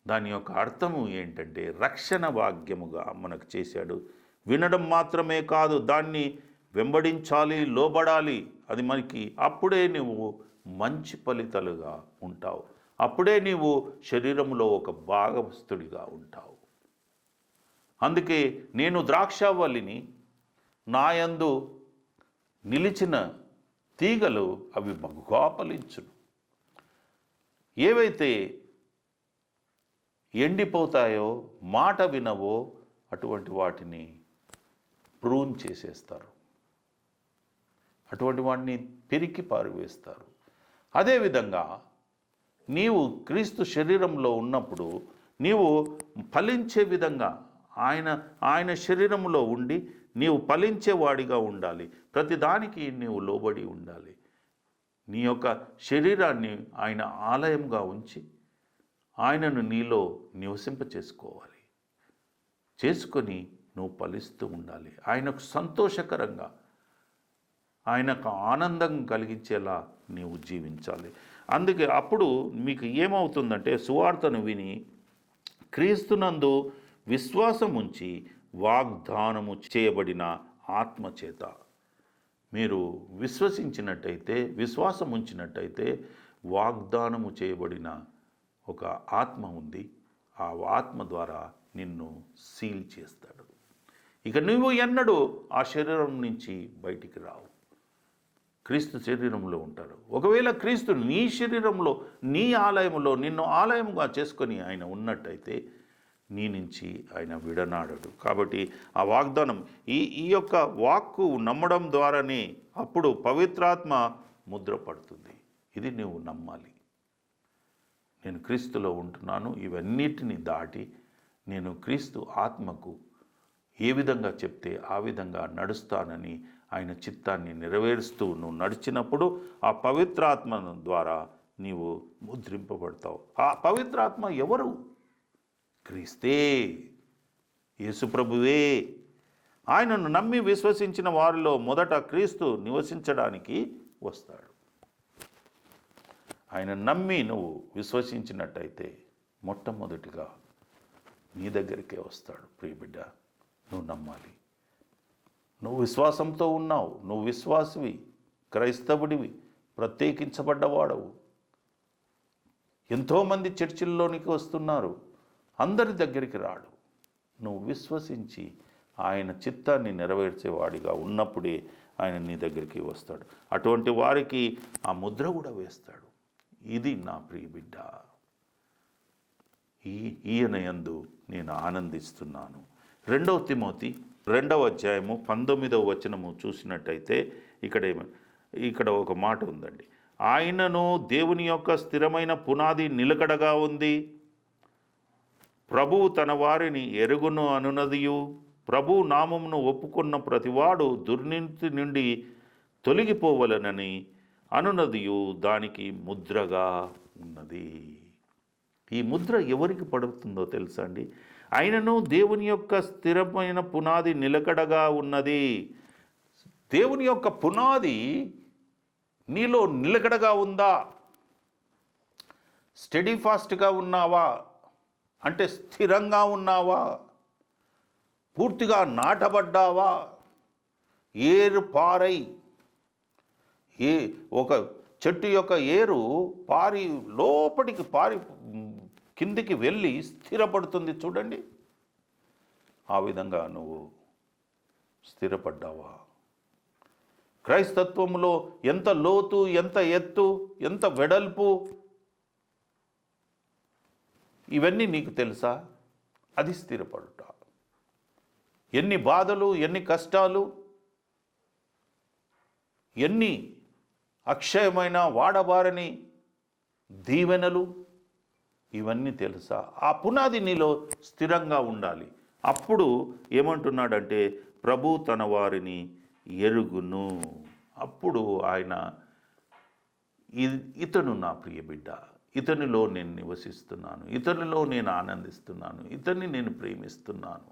దాని యొక్క అర్థము ఏంటంటే రక్షణ వాక్యముగా మనకు చేశాడు. వినడం మాత్రమే కాదు, దాన్ని వెంబడించాలి, లోబడాలి. అది మనకి అప్పుడే నువ్వు మంచి ఫలితాలుగా ఉంటావు. అప్పుడే నీవు శరీరంలో ఒక భాగస్థుడిగా ఉంటావు. అందుకే నేను ద్రాక్షావల్లిని, నాయందు నిలిచిన తీగలు అవి బహుగా ఫలించును. ఏవైతే ఎండిపోతాయో, మాట వినవో అటువంటి వాటిని ప్రూన్ చేసేస్తారు. అటువంటి వాటిని పెరికి పారివేస్తారు. అదేవిధంగా నీవు క్రీస్తు శరీరంలో ఉన్నప్పుడు నీవు ఫలించే విధంగా ఆయన శరీరంలో ఉండి నీవు ఫలించేవాడిగా ఉండాలి. ప్రతిదానికి నీవు లోబడి ఉండాలి. నీ యొక్క శరీరాన్ని ఆయన ఆలయంగా ఉంచి ఆయనను నీలో నివసింపచేసుకోవాలి. చేసుకొని నువ్వు ఫలిస్తూ ఉండాలి. ఆయనకు సంతోషకరంగా, ఆయనకు ఆనందం కలిగించేలా నీవు జీవించాలి. అందుకే అప్పుడు మీకు ఏమవుతుందంటే, సువార్తను విని క్రీస్తునందు విశ్వాసం ఉంచి వాగ్దానము చేయబడిన ఆత్మచేత మీరు విశ్వసించినట్టయితే, విశ్వాసం ఉంచినట్టయితే వాగ్దానము చేయబడిన ఒక ఆత్మ ఉంది. ఆ ఆత్మ ద్వారా నిన్ను సీల్ చేస్తాడు. ఇక నువ్వు ఎన్నడూ ఆ శరీరం నుంచి బయటికి రావు. క్రీస్తు శరీరంలో ఉంటారు. ఒకవేళ క్రీస్తు నీ శరీరంలో, నీ ఆలయంలో నిన్ను ఆలయముగా చేసుకొని ఆయన ఉన్నట్టయితే నీ నుంచి ఆయన విడనాడడు. కాబట్టి ఆ వాగ్దానం ఈ యొక్క వాక్కు నమ్మడం ద్వారానే అప్పుడు పవిత్రాత్మ ముద్ర పడుతుంది. ఇది నువ్వు నమ్మాలి. నేను క్రీస్తులో ఉంటున్నాను, ఇవన్నిటిని దాటి నేను క్రీస్తు ఆత్మకు ఏ విధంగా చెప్తే ఆ విధంగా నడుస్తానని ఆయన చిత్తాన్ని నెరవేరుస్తూ నువ్వు నడిచినప్పుడు ఆ పవిత్రాత్మ ద్వారా నీవు ముద్రింపబడతావు. ఆ పవిత్రాత్మ ఎవరు? క్రీస్తే, యేసుప్రభువే. ఆయనను నమ్మి విశ్వసించిన వారిలో మొదట క్రీస్తు నివసించడానికి వస్తాడు. ఆయన నమ్మి నువ్వు విశ్వసించినట్టయితే మొట్టమొదటిగా నీ దగ్గరికే వస్తాడు. ప్రియబిడ్డ, నువ్వు నమ్మాలి. నువ్వు విశ్వాసంతో ఉన్నావు, నువ్వు విశ్వాసివి, క్రైస్తవుడివి, ప్రత్యేకించబడ్డవాడవు. ఎంతోమంది చర్చిల్లోనికి వస్తున్నారు, అందరి దగ్గరికి రాడు. నువ్వు విశ్వసించి ఆయన చిత్తాన్ని నెరవేర్చేవాడిగా ఉన్నప్పుడే ఆయన నీ దగ్గరికి వస్తాడు. అటువంటి వారికి ఆ ముద్ర కూడా వేస్తాడు. ఇది నా ప్రియ బిడ్డ, ఈయన యందు నేను ఆనందిస్తున్నాను. 2 తిమోతి 2వ అధ్యాయము 19వ వచనము చూసినట్టయితే ఇక్కడ ఒక మాట ఉందండి. ఆయనను దేవుని యొక్క స్థిరమైన పునాది నిలకడగా ఉంది. ప్రభువు తన వారిని ఎరుగును అనునదియు, ప్రభు నామమును ఒప్పుకున్న ప్రతివాడు దుర్నీతి నుండి తొలగిపోవలనని అనునదియు దానికి ముద్రగా ఉన్నది. ఈ ముద్ర ఎవరికి పడుతుందో తెలుసా అండి? ఆయనను దేవుని యొక్క స్థిరమైన పునాది నిలకడగా ఉన్నది. దేవుని యొక్క పునాది నీలో నిలకడగా ఉందా? స్టడీ ఫాస్ట్గా ఉన్నావా? అంటే స్థిరంగా ఉన్నావా? పూర్తిగా నాటబడ్డావా? ఏరు పారై ఒక చెట్టు యొక్క ఏరు లోపలికి కిందికి వెళ్ళి స్థిరపడుతుంది చూడండి. ఆ విధంగా నువ్వు స్థిరపడ్డావా? క్రైస్తత్వంలో ఎంత లోతు, ఎంత ఎత్తు, ఎంత వెడల్పు, ఇవన్నీ నీకు తెలుసా? అది స్థిరపడుట. ఎన్ని బాధలు, ఎన్ని కష్టాలు, ఎన్ని అక్షయమైన వాడబారని దీవెనలు, ఇవన్నీ తెలుసా? ఆ పునాది నీలో స్థిరంగా ఉండాలి. అప్పుడు ఏమంటున్నాడంటే, ప్రభు తన వారిని ఎరుగును. అప్పుడు ఆయన ఇతను నా ప్రియ బిడ్డ, ఇతనిలో నేను నివసిస్తున్నాను, ఇతనిలో నేను ఆనందిస్తున్నాను, ఇతన్ని నేను ప్రేమిస్తున్నాను,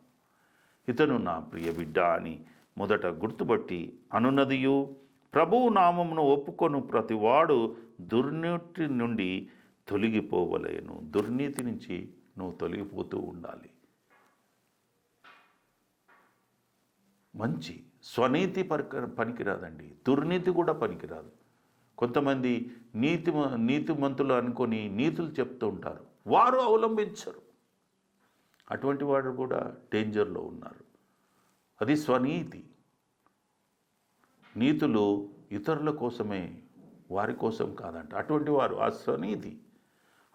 ఇతను నా ప్రియ బిడ్డ అని మొదట గుర్తుపట్టి అనునదియు, ప్రభువు నామమును ఒప్పుకొను ప్రతివాడు దుర్నీతి నుండి తొలగిపోవలేను. దుర్నీతి నుంచి నువ్వు తొలగిపోతూ ఉండాలి. మంచి స్వనీతి పనికిరాదండి, దుర్నీతి కూడా పనికిరాదు. కొంతమంది నీతిమంతులు అనుకొని నీతులు చెప్తూ ఉంటారు, వారు అవలంబించరు. అటువంటి వారు కూడా డేంజర్లో ఉన్నారు. అది స్వనీతి. నీతులు ఇతరుల కోసమే, వారి కోసం కాదంట. అటువంటి వారు ఆ స్వనీతి.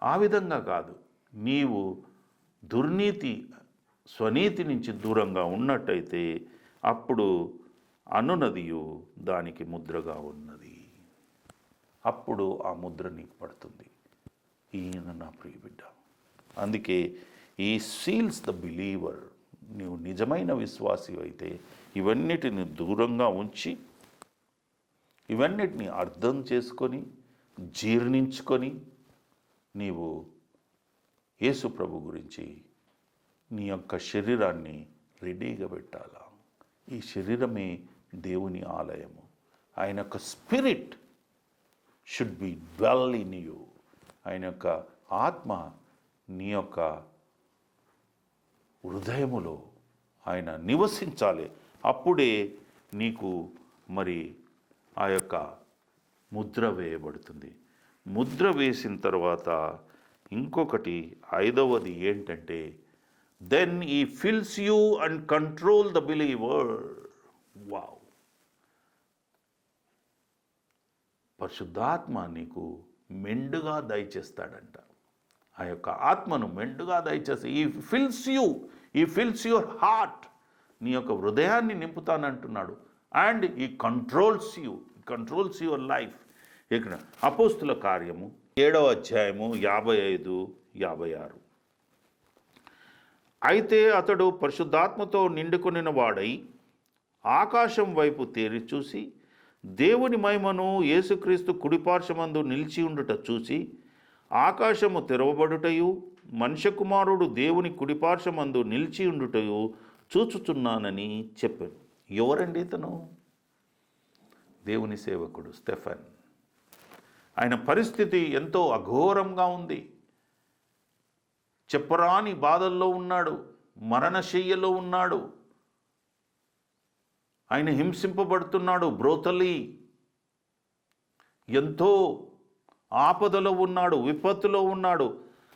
ఆ విధంగా కాదు, నీవు దుర్నీతి స్వనీతి నుంచి దూరంగా ఉన్నట్టయితే అప్పుడు అనునదియు దానికి ముద్రగా ఉన్నది. అప్పుడు ఆ ముద్ర నీకు పడుతుంది. ఈయన నా ప్రియ బిడ్డ. అందుకే ఈ సీల్స్ ద బిలీవర్. నీవు నిజమైన విశ్వాసి అయితే ఇవన్నిటిని దూరంగా ఉంచి, ఇవన్నిటిని అర్థం చేసుకొని, జీర్ణించుకొని, నీవు యేసు ప్రభు గురించి నీ యొక్క శరీరాన్ని రెడీగా పెట్టాలా. ఈ శరీరమే దేవుని ఆలయము. ఆయన యొక్క spirit should be dwell in you. ఆయన యొక్క ఆత్మ నీ యొక్క హృదయములో ఆయన నివసించాలి. అప్పుడే నీకు మరి ఆ యొక్క ముద్ర వేయబడుతుంది. ముద్ర వేసిన తర్వాత ఇంకొకటి 5వది ఏంటంటే, then he fills you and control the believer. Wow! పరిశుద్ధాత్మ నీకు మెండుగా దయచేస్తాడంట. ఆ యొక్క ఆత్మను మెండుగా దయచేసి ఈ ఫిల్స్ యువర్ హార్ట్. నీ యొక్క హృదయాన్ని నింపుతానంటున్నాడు. అండ్ ఈ కంట్రోల్స్ యువర్ లైఫ్. ఇక్కడ అపోస్తుల కార్యము 7వ అధ్యాయము 55, 56. అయితే అతడు పరిశుద్ధాత్మతో నిండుకొనిన వాడై ఆకాశం వైపు తేరి చూసి, దేవుని మహిమను యేసుక్రీస్తు కుడిపార్శ్వమందు నిలిచి ఉండుట చూసి, ఆకాశము తెరవబడుటయు మనుష్య కుమారుడు దేవుని కుడిపార్శ్వమందు నిలిచి ఉండుటయు చూచుచున్నానని చెప్పాను. ఎవరండి ఇతను? దేవుని సేవకుడు స్టెఫెన్. ఆయన పరిస్థితి ఎంతో అఘోరంగా ఉంది. చెప్పరాని బాధల్లో ఉన్నాడు, మరణశయ్యలో ఉన్నాడు. ఆయన హింసింపబడుతున్నాడు, బ్రోతలి ఎంతో ఆపదలో ఉన్నాడు, విపత్తులో ఉన్నాడు.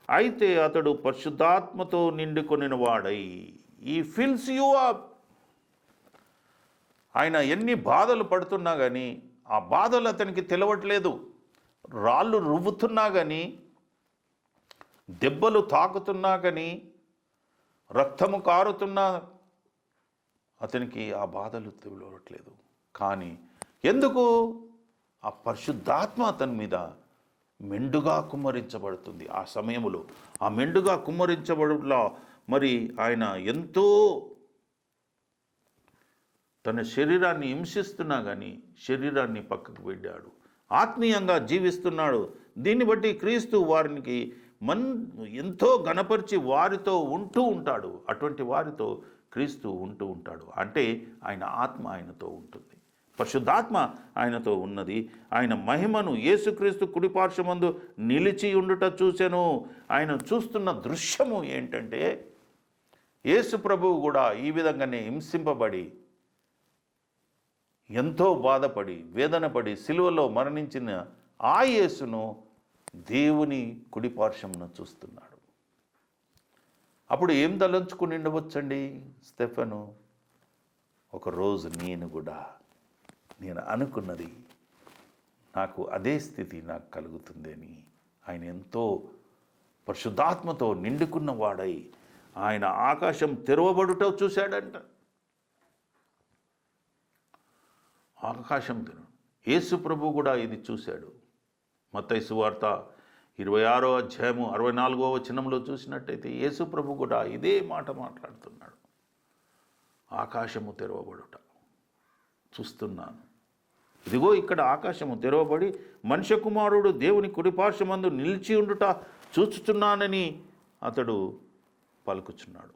అయితే అతడు పరిశుద్ధాత్మతో నిండుకొనిన వాడై ఈ ఫిల్స్ యూ అప్. ఆయన ఎన్ని బాధలు పడుతున్నా కానీ ఆ బాధలు అతనికి తెలవట్లేదు. రాళ్ళు రువ్వుతున్నా కానీ, దెబ్బలు తాకుతున్నా కానీ, రక్తము కారుతున్నా అతనికి ఆ బాధలు తెలియట్లేదు. కానీ ఎందుకు? ఆ పరిశుద్ధాత్మ అతని మీద మెండుగా కుమ్మరించబడుతుంది. ఆ సమయంలో ఆ మెండుగా కుమ్మరించబడులా మరి ఆయన ఎంతో తన శరీరాన్ని హింసిస్తున్నా కానీ శరీరాన్ని పక్కకు పెట్టాడు. ఆత్మీయంగా జీవిస్తున్నాడు. దీన్ని బట్టి క్రీస్తు వారికి ఎంతో గణపరిచి వారితో ఉంటూ ఉంటాడు. అటువంటి వారితో క్రీస్తు ఉంటూ ఉంటాడు. అంటే ఆయన ఆత్మ ఆయనతో ఉంటుంది, పరిశుద్ధాత్మ ఆయనతో ఉన్నది. ఆయన మహిమను యేసుక్రీస్తు కుడిపార్శ్వమందు నిలిచి ఉండుట చూసెను. ఆయన చూస్తున్న దృశ్యము ఏంటంటే, యేసు ప్రభువు కూడా ఈ విధంగానే హింసింపబడి, ఎంతో బాధపడి, వేదనపడి, సిలువలో మరణించిన ఆ యేసును దేవుని కుడిపార్శ్వమున చూస్తున్నాడు. అప్పుడు ఏం తలంచుకుని ఉండవచ్చండి స్టెఫెను? ఒకరోజు నేను అనుకున్నది నాకు అదే స్థితి నాకు కలుగుతుందని ఆయన ఎంతో పరిశుద్ధాత్మతో నిండుకున్న వాడై ఆయన ఆకాశం తెరవబడుట చూశాడంట. ఆకాశం యేసు ప్రభు కూడా ఇది చూశాడు. మత్తయి సువార్త 26వ అధ్యాయము 64వ వచనంలో చూసినట్టయితే యేసు ప్రభు కూడా ఇదే మాట మాట్లాడుతున్నాడు. ఆకాశము తెరవబడుట చూస్తున్నాను. ఇదిగో ఇక్కడ ఆకాశము తెరవబడి మనుష్య కుమారుడు దేవుని కుడిపార్శ్వమందు నిలిచి ఉండుట చూచుచున్నానని అతడు పలుకుచున్నాడు.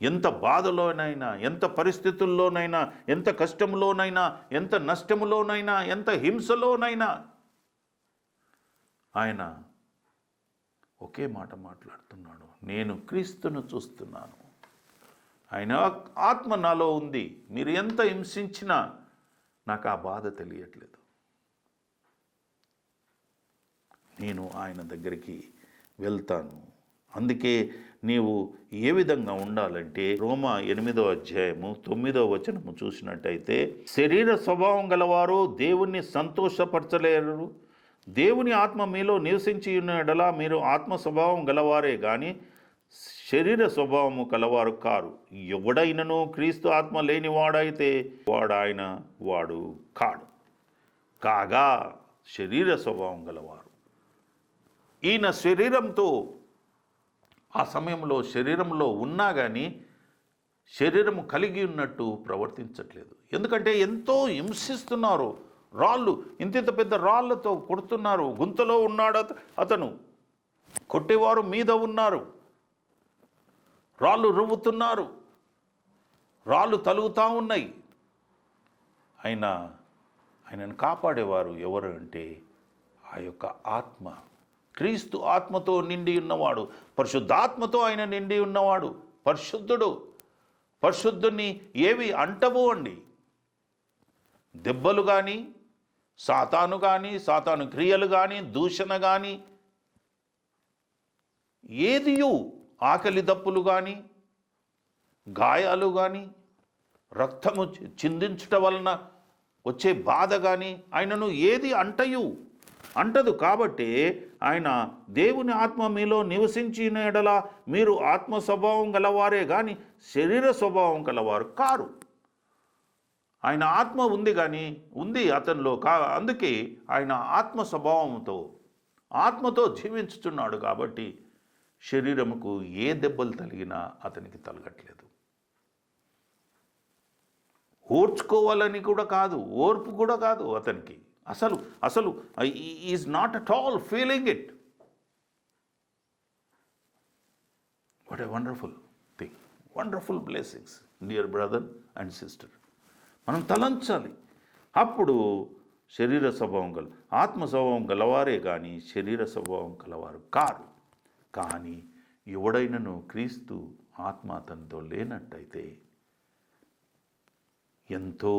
ఎంత బాధలోనైనా, ఎంత పరిస్థితుల్లోనైనా, ఎంత కష్టంలోనైనా, ఎంత నష్టములోనైనా, ఎంత హింసలోనైనా ఆయన ఒకే మాట మాట్లాడుతున్నాడు. నేను క్రీస్తును చూస్తున్నాను. ఆయన ఆత్మ నాలో ఉంది. మీరు ఎంత హింసించినా నాకు ఆ బాధ తెలియట్లేదు. నేను ఆయన దగ్గరికి వెళ్తాను. అందుకే నీవు ఏ విధంగా ఉండాలంటే రోమా 8వ అధ్యాయము 9వ వచనము చూసినట్టయితే, శరీర స్వభావం గలవారు దేవుణ్ణి సంతోషపరచలేరు. దేవుని ఆత్మ మీలో నివసించి ఉన్న ఎడల మీరు ఆత్మ స్వభావం గలవారే కానీ శరీర స్వభావము కలవారు కారు. ఎవడైనను క్రీస్తు ఆత్మ లేనివాడైతే వాడు కాడు. కాగా శరీర స్వభావం గలవారు. ఈయన శరీరంతో ఆ సమయంలో శరీరంలో ఉన్నా కానీ శరీరము కలిగి ఉన్నట్టు ప్రవర్తించట్లేదు. ఎందుకంటే ఎంతో హింసిస్తున్నారు. రాళ్ళు, ఇంత పెద్ద రాళ్లతో కొడుతున్నారు. గుంతలో ఉన్నాడు అతను, కొట్టేవారు మీద ఉన్నారు, రాళ్ళు రువ్వుతున్నారు, రాళ్ళు తలుగుతూ ఉన్నాయి. ఆయనను కాపాడేవారు ఎవరు అంటే ఆ యొక్క ఆత్మ, క్రీస్తు ఆత్మతో నిండి ఉన్నవాడు, పరిశుద్ధాత్మతో ఆయన నిండి ఉన్నవాడు పరిశుద్ధుడు. పరిశుద్ధుని ఏవి అంటవు అండి. దెబ్బలు కానీ, సాతాను కానీ, సాతాను క్రియలు కానీ, దూషణ కానీ, ఏదియు, ఆకలి దప్పులు కానీ, గాయాలు కానీ, రక్తము చిందించుట వలన వచ్చే బాధ కానీ ఆయనను ఏది అంటదు. కాబట్టి ఆయన దేవుని ఆత్మ మీలో నివసించిన ఎడల మీరు ఆత్మ స్వభావం గలవారే కానీ శరీర స్వభావం గలవారు కారు. ఆయన ఆత్మ ఉంది అతనిలో. అందుకే ఆయన ఆత్మ స్వభావంతో, ఆత్మతో జీవించుతున్నాడు. కాబట్టి శరీరముకు ఏ దెబ్బలు తగిలినా అతనికి తలగట్లేదు. ఓర్చుకోవాలని కూడా కాదు, ఓర్పు కూడా కాదు అతనికి. అసలు is not at all feeling it. What a wonderful thing, wonderful blessings dear brother and sister. మనం తలంచాలి. అప్పుడు శరీర స్వభావం ఆత్మ స్వభావం గలవారే కానీ శరీర స్వభావం గలవారు కారు. కానీ ఎవడైనను క్రీస్తు ఆత్మ అతనితో లేనట్టయితే ఎంతో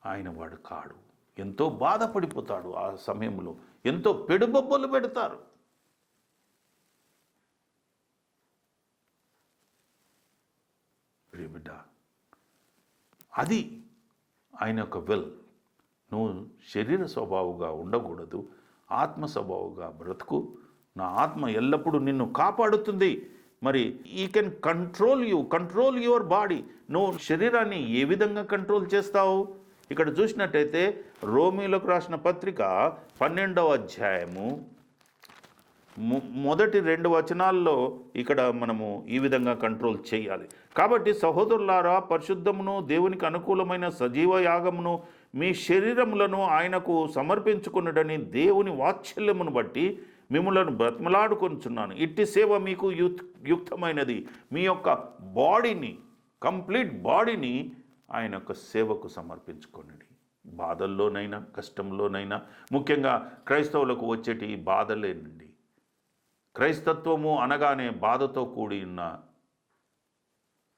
ఆయన వాడు కాడు. ఎంతో బాధపడిపోతాడు. ఆ సమయంలో ఎంతో పెడుబొబ్బలు పెడతారు. బిడ్డ, అది ఆయన యొక్క విల్. నువ్వు శరీర స్వభావంగా ఉండకూడదు, ఆత్మ స్వభావంగా బ్రతుకు. నా ఆత్మ ఎల్లప్పుడూ నిన్ను కాపాడుతుంది. మరి ఈ కెన్ కంట్రోల్ యువర్ బాడీ. నువ్వు శరీరాన్ని ఏ విధంగా కంట్రోల్ చేస్తావు? ఇక్కడ చూసినట్టయితే రోమీలకు రాసిన పత్రిక 12వ అధ్యాయము మొదటి 2 వచనాల్లో ఇక్కడ మనము ఈ విధంగా కంట్రోల్ చేయాలి. కాబట్టి సహోదరులారా, పరిశుద్ధమును దేవునికి అనుకూలమైన సజీవ యాగమును మీ శరీరములను ఆయనకు సమర్పించుకున్నడని దేవుని వాత్సల్యమును బట్టి మిమ్మలను బ్రతిమలాడుకొనుచున్నాను. ఇట్టి సేవ మీకు యుక్తమైనది. మీ యొక్క బాడీని, కంప్లీట్ బాడీని ఆయన యొక్క సేవకు సమర్పించుకోండి. బాధల్లోనైనా, కష్టంలోనైనా, ముఖ్యంగా క్రైస్తవులకు వచ్చేటి బాధలేనండి. క్రైస్తత్వము అనగానే బాధతో కూడి ఉన్న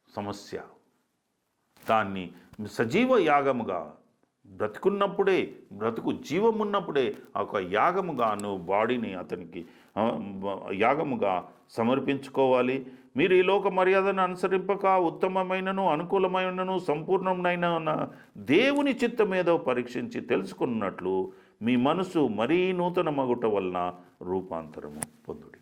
సమస్య. దాన్ని సజీవ యాగముగా బ్రతుకున్నప్పుడే, బ్రతుకు జీవమున్నప్పుడే ఒక యాగముగా నువ్వు బాడీని అతనికి యాగముగా సమర్పించుకోవాలి. మీరు ఈ లోక మర్యాదను అనుసరింపక ఉత్తమమైనను అనుకూలమైనను సంపూర్ణమైన దేవుని చిత్తమేదో పరీక్షించి తెలుసుకున్నట్లు మీ మనసు మరీ నూతన మగుట వలన రూపాంతరము పొందుడి.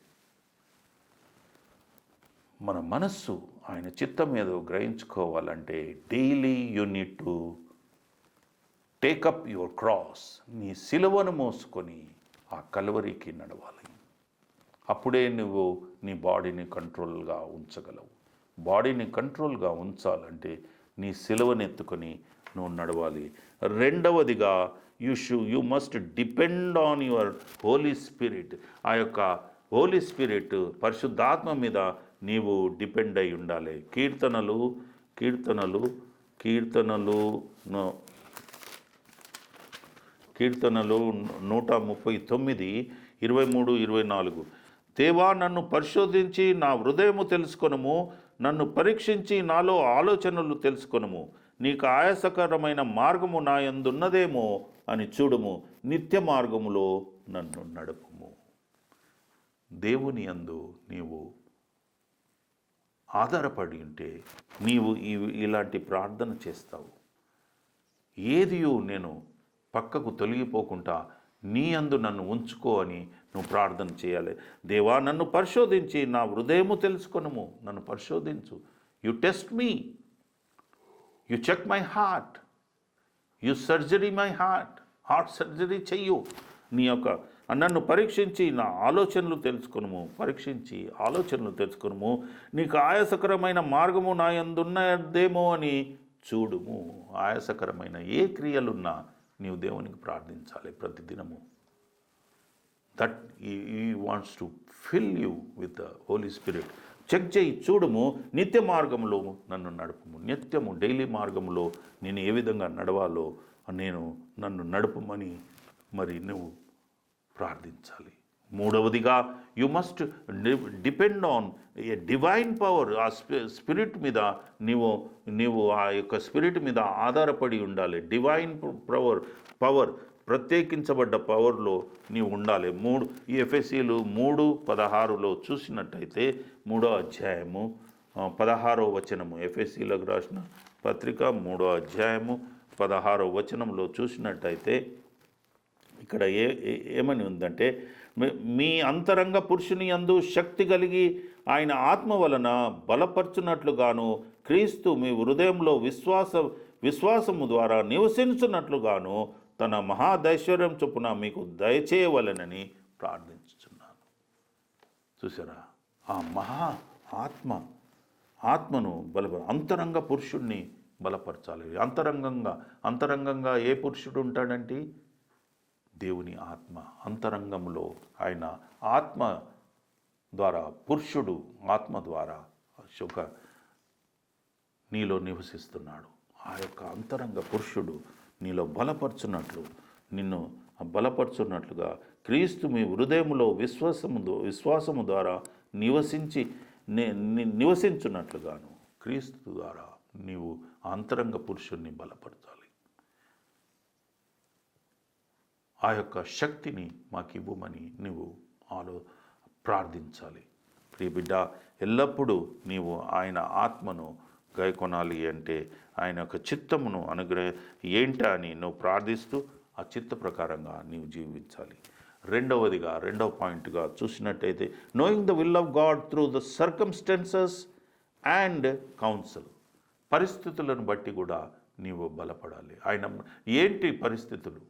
మన మనస్సు ఆయన చిత్తమేదో గ్రహించుకోవాలంటే daily you need to take up your cross. నీ సిలువను మోసుకొని ఆ కల్వరికి నడవాలి. అప్పుడే నువ్వు నీ బాడీని కంట్రోల్గా ఉంచగలవు. బాడీని కంట్రోల్గా ఉంచాలంటే నీ సిలువను ఎత్తుకొని నువ్వు నడవాలి. రెండవదిగా you must depend on your holy spirit. ఆ యొక్క హోలీ స్పిరిట్, పరిశుద్ధాత్మ మీద నీవు డిపెండ్ అయి ఉండాలి. కీర్తనలు 139, 23, 24. దేవా నన్ను పరిశోధించి నా హృదయము తెలుసుకొనుము, నన్ను పరీక్షించి నాలో ఆలోచనలు తెలుసుకొనుము. నీకు ఆయాసకరమైన మార్గము నా యందున్నదేమో అని చూడుము, నిత్య మార్గములో నన్ను నడుపుము. దేవుని యందు నీవు ఆధారపడి ఉంటే నీవు ఇలాంటి ప్రార్థన చేస్తావు. ఏదియో నేను పక్కకు తొలగిపోకుండా నీ యందు నన్ను ఉంచుకో అని నువ్వు ప్రార్థన చేయాలి. దేవా నన్ను పరిశోధించి నా హృదయము తెలుసుకొనుము. నన్ను పరిశోధించు. You test me, you check my heart, you surgery my heart surgery చెయ్యు. నీ యొక్క నన్ను పరీక్షించి నా ఆలోచనలు తెలుసుకొనుము. పరీక్షించి ఆలోచనలు తెలుసుకొనుము. నీకు ఆయాసకరమైన మార్గము నా యందున్నదేమో అని చూడుము. ఆయాసకరమైన ఏ క్రియలున్నా నీవు దేవునికి ప్రార్థించాలి ప్రతిదినము. That he wants to fill you with the holy spirit. Check చేయి, చూడుము. నిత్య మార్గంలో నన్ను నడుపుము. నిత్యము డైలీ మార్గంలో నేను ఏ విధంగా నడవాలో నన్ను నడుపుమని మరి నువ్వు ప్రార్థించాలి. మూడవదిగా you must depend on a divine power. ఆ స్పిరిట్ మీద నీవు ఆ యొక్క స్పిరిట్ మీద ఆధారపడి ఉండాలి. డివైన్ పవర్ ప్రత్యేకించబడ్డ పవర్లో నీవు ఉండాలి. ఈ ఎఫెసీలు 3:16 చూసినట్టయితే 3వ అధ్యాయము 16వ వచనము, ఎఫెసీలకు రాసిన పత్రిక 3వ అధ్యాయము 16వ వచనంలో చూసినట్టయితే ఇక్కడ ఏమని ఉందంటే, మీ అంతరంగ పురుషుని యందు శక్తి కలిగి ఆయన ఆత్మ వలన బలపరచునట్లుగాను, క్రీస్తు మీ హృదయంలో విశ్వాసము ద్వారా నివసించున్నట్లుగాను తన మహాదైశ్వర్యం చొప్పున మీకు దయచేయవలెనని ప్రార్థించుచున్నాను. చూసారా, ఆ ఆత్మను అంతరంగ పురుషుణ్ణి బలపరచాలి. అంతరంగంగా ఏ పురుషుడు ఉంటాడంటే దేవుని ఆత్మ. అంతరంగంలో ఆయన ఆత్మ ద్వారా, పురుషుడు ఆత్మ ద్వారా నీలో నివసిస్తున్నాడు. ఆ యొక్క అంతరంగ పురుషుడు నీలో నిన్ను బలపరచున్నట్లుగా క్రీస్తు మీ హృదయములో విశ్వాసము ద్వారా నివసించున్నట్లుగాను క్రీస్తు ద్వారా నీవు అంతరంగ పురుషుణ్ణి బలపరచాలి. ఆ యొక్క శక్తిని మాకు ఇవ్వమని నువ్వు ప్రార్థించాలి. ప్రియ బిడ్డ, ఎల్లప్పుడూ నీవు ఆయన ఆత్మను గైకొనాలి అంటే ఆయన యొక్క చిత్తమును ఏంటా అని నువ్వు ప్రార్థిస్తూ ఆ చిత్త ప్రకారంగా నీవు జీవించాలి. రెండవ పాయింట్గా చూసినట్టయితే, knowing the will of God through the circumstances and council. పరిస్థితులను బట్టి కూడా నీవు బలపడాలి. ఏంటి పరిస్థితులు?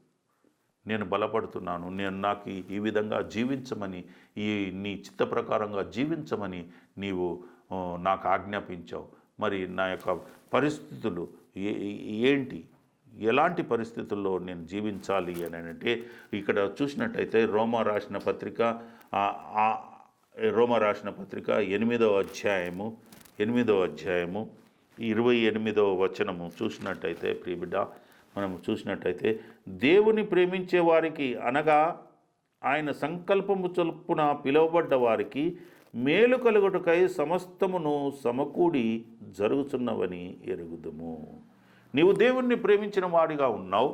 నేను బలపడుతున్నాను, నాకు ఈ విధంగా జీవించమని, నీ చిత్త ప్రకారంగా జీవించమని నీవు నాకు ఆజ్ఞాపించావు. మరి నా యొక్క పరిస్థితులు ఏంటి? ఎలాంటి పరిస్థితుల్లో నేను జీవించాలి అని అంటే, ఇక్కడ చూసినట్టయితే రోమా రాసిన పత్రిక 8వ అధ్యాయము 28వ వచనము చూసినట్టయితే, ప్రియబిడ్డ, మనము చూసినట్టయితే, దేవుని ప్రేమించే వారికి అనగా ఆయన సంకల్పము చొప్పున పిలువబడ్డ వారికి మేలు కలుగుటకై సమస్తమును సమకూడి జరుగుతున్నవని ఎరుగుదుము. నీవు దేవుణ్ణి ప్రేమించిన వాడిగా ఉన్నావు.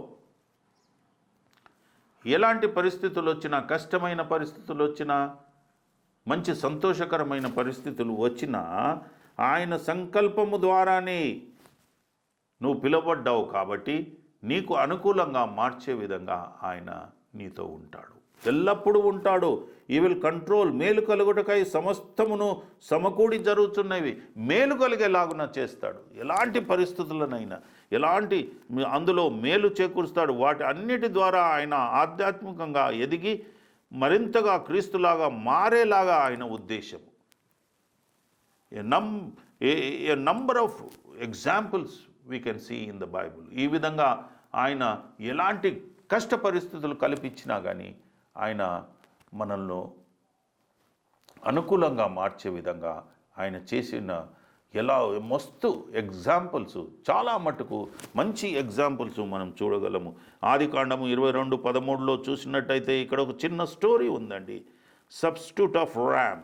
ఎలాంటి పరిస్థితులు వచ్చినా, కష్టమైన పరిస్థితులు వచ్చినా, మంచి సంతోషకరమైన పరిస్థితులు వచ్చినా, ఆయన సంకల్పము ద్వారానే నువ్వు పిలువబడ్డావు కాబట్టి నీకు అనుకూలంగా మార్చే విధంగా ఆయన నీతో ఉంటాడు, ఎల్లప్పుడూ ఉంటాడు. ఈ విల్ కంట్రోల్. మేలు కలుగుటకై సమస్తమును సమకూడి జరుగుతున్నవి మేలు కలిగేలాగున చేస్తాడు. ఎలాంటి పరిస్థితులనైనా అందులో మేలు చేకూరుస్తాడు. వాటి అన్నిటి ద్వారా ఆయన ఆధ్యాత్మికంగా ఎదిగి మరింతగా క్రీస్తులాగా మారేలాగా ఆయన ఉద్దేశం. A number of examples we can see in the Bible. ఈ విధంగా ఆయన ఎలాంటి కష్ట పరిస్థితులు కల్పించినా కానీ ఆయన మనల్ని అనుకూలంగా మార్చే విధంగా ఆయన చేసిన మస్తు ఎగ్జాంపుల్స్, చాలా మటుకు మంచి ఎగ్జాంపుల్స్ మనం చూడగలము. ఆదికాండము 22:13 చూసినట్టయితే ఇక్కడ ఒక చిన్న స్టోరీ ఉందండి. సబ్స్టిట్యూట్ ఆఫ్ ర్యామ్,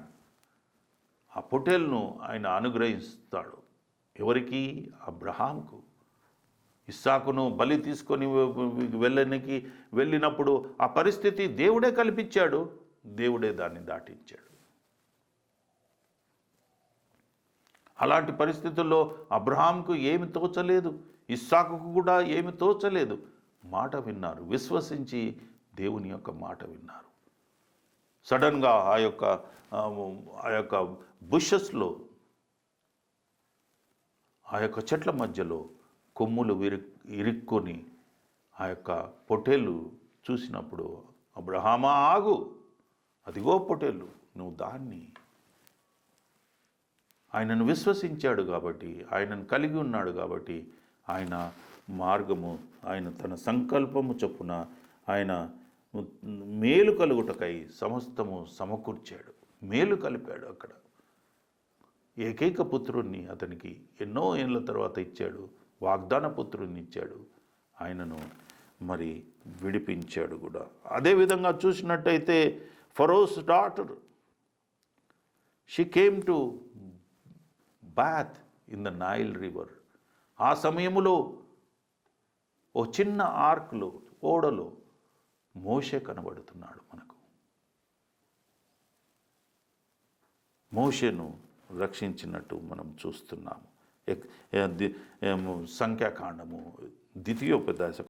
ఆ పొటేల్ను ఆయన అనుగ్రహిస్తాడు. ఎవరికి? అబ్రహాముకు. ఇస్సాకును బలి తీసుకొని వెళ్ళినప్పుడు ఆ పరిస్థితి దేవుడే కల్పించాడు, దేవుడే దాన్ని దాటించాడు. అలాంటి పరిస్థితుల్లో అబ్రహాంకు ఏమి తోచలేదు, ఇస్సాకుకు కూడా ఏమి తోచలేదు. మాట విన్నారు, విశ్వసించి దేవుని యొక్క మాట విన్నారు. సడన్గా ఆ యొక్క బుషెస్లో, ఆ యొక్క చెట్ల మధ్యలో కొమ్ములు ఇరుక్కొని ఆ యొక్క పొటేలు చూసినప్పుడు, అబ్రహామా ఆగు, అదిగో పొటేలు, నువ్వు దాన్ని. ఆయనను విశ్వసించాడు కాబట్టి, ఆయనను కలిగి ఉన్నాడు కాబట్టి, ఆయన మార్గము, ఆయన తన సంకల్పము చొప్పున ఆయన మేలు కలుగుటకై సమస్తము సమకూర్చాడు, మేలు కలిపాడు. అక్కడ ఏకైక పుత్రుణ్ణి అతనికి ఎన్నో ఏళ్ళ తర్వాత ఇచ్చాడు, వాగ్దాన పుత్రుణ్ణి ఇచ్చాడు, ఆయనను మరి విడిపించాడు కూడా. అదేవిధంగా చూసినట్టయితే Pharaoh's daughter, she came to bath in the Nile river. ఆ సమయంలో ఓ చిన్న ఆర్క్లో, ఓడలో మోషే కనబడుతున్నాడు మనకు. మోషేను రక్షించినట్టు మనం చూస్తున్నాము. సంఖ్యాకాండము 2వ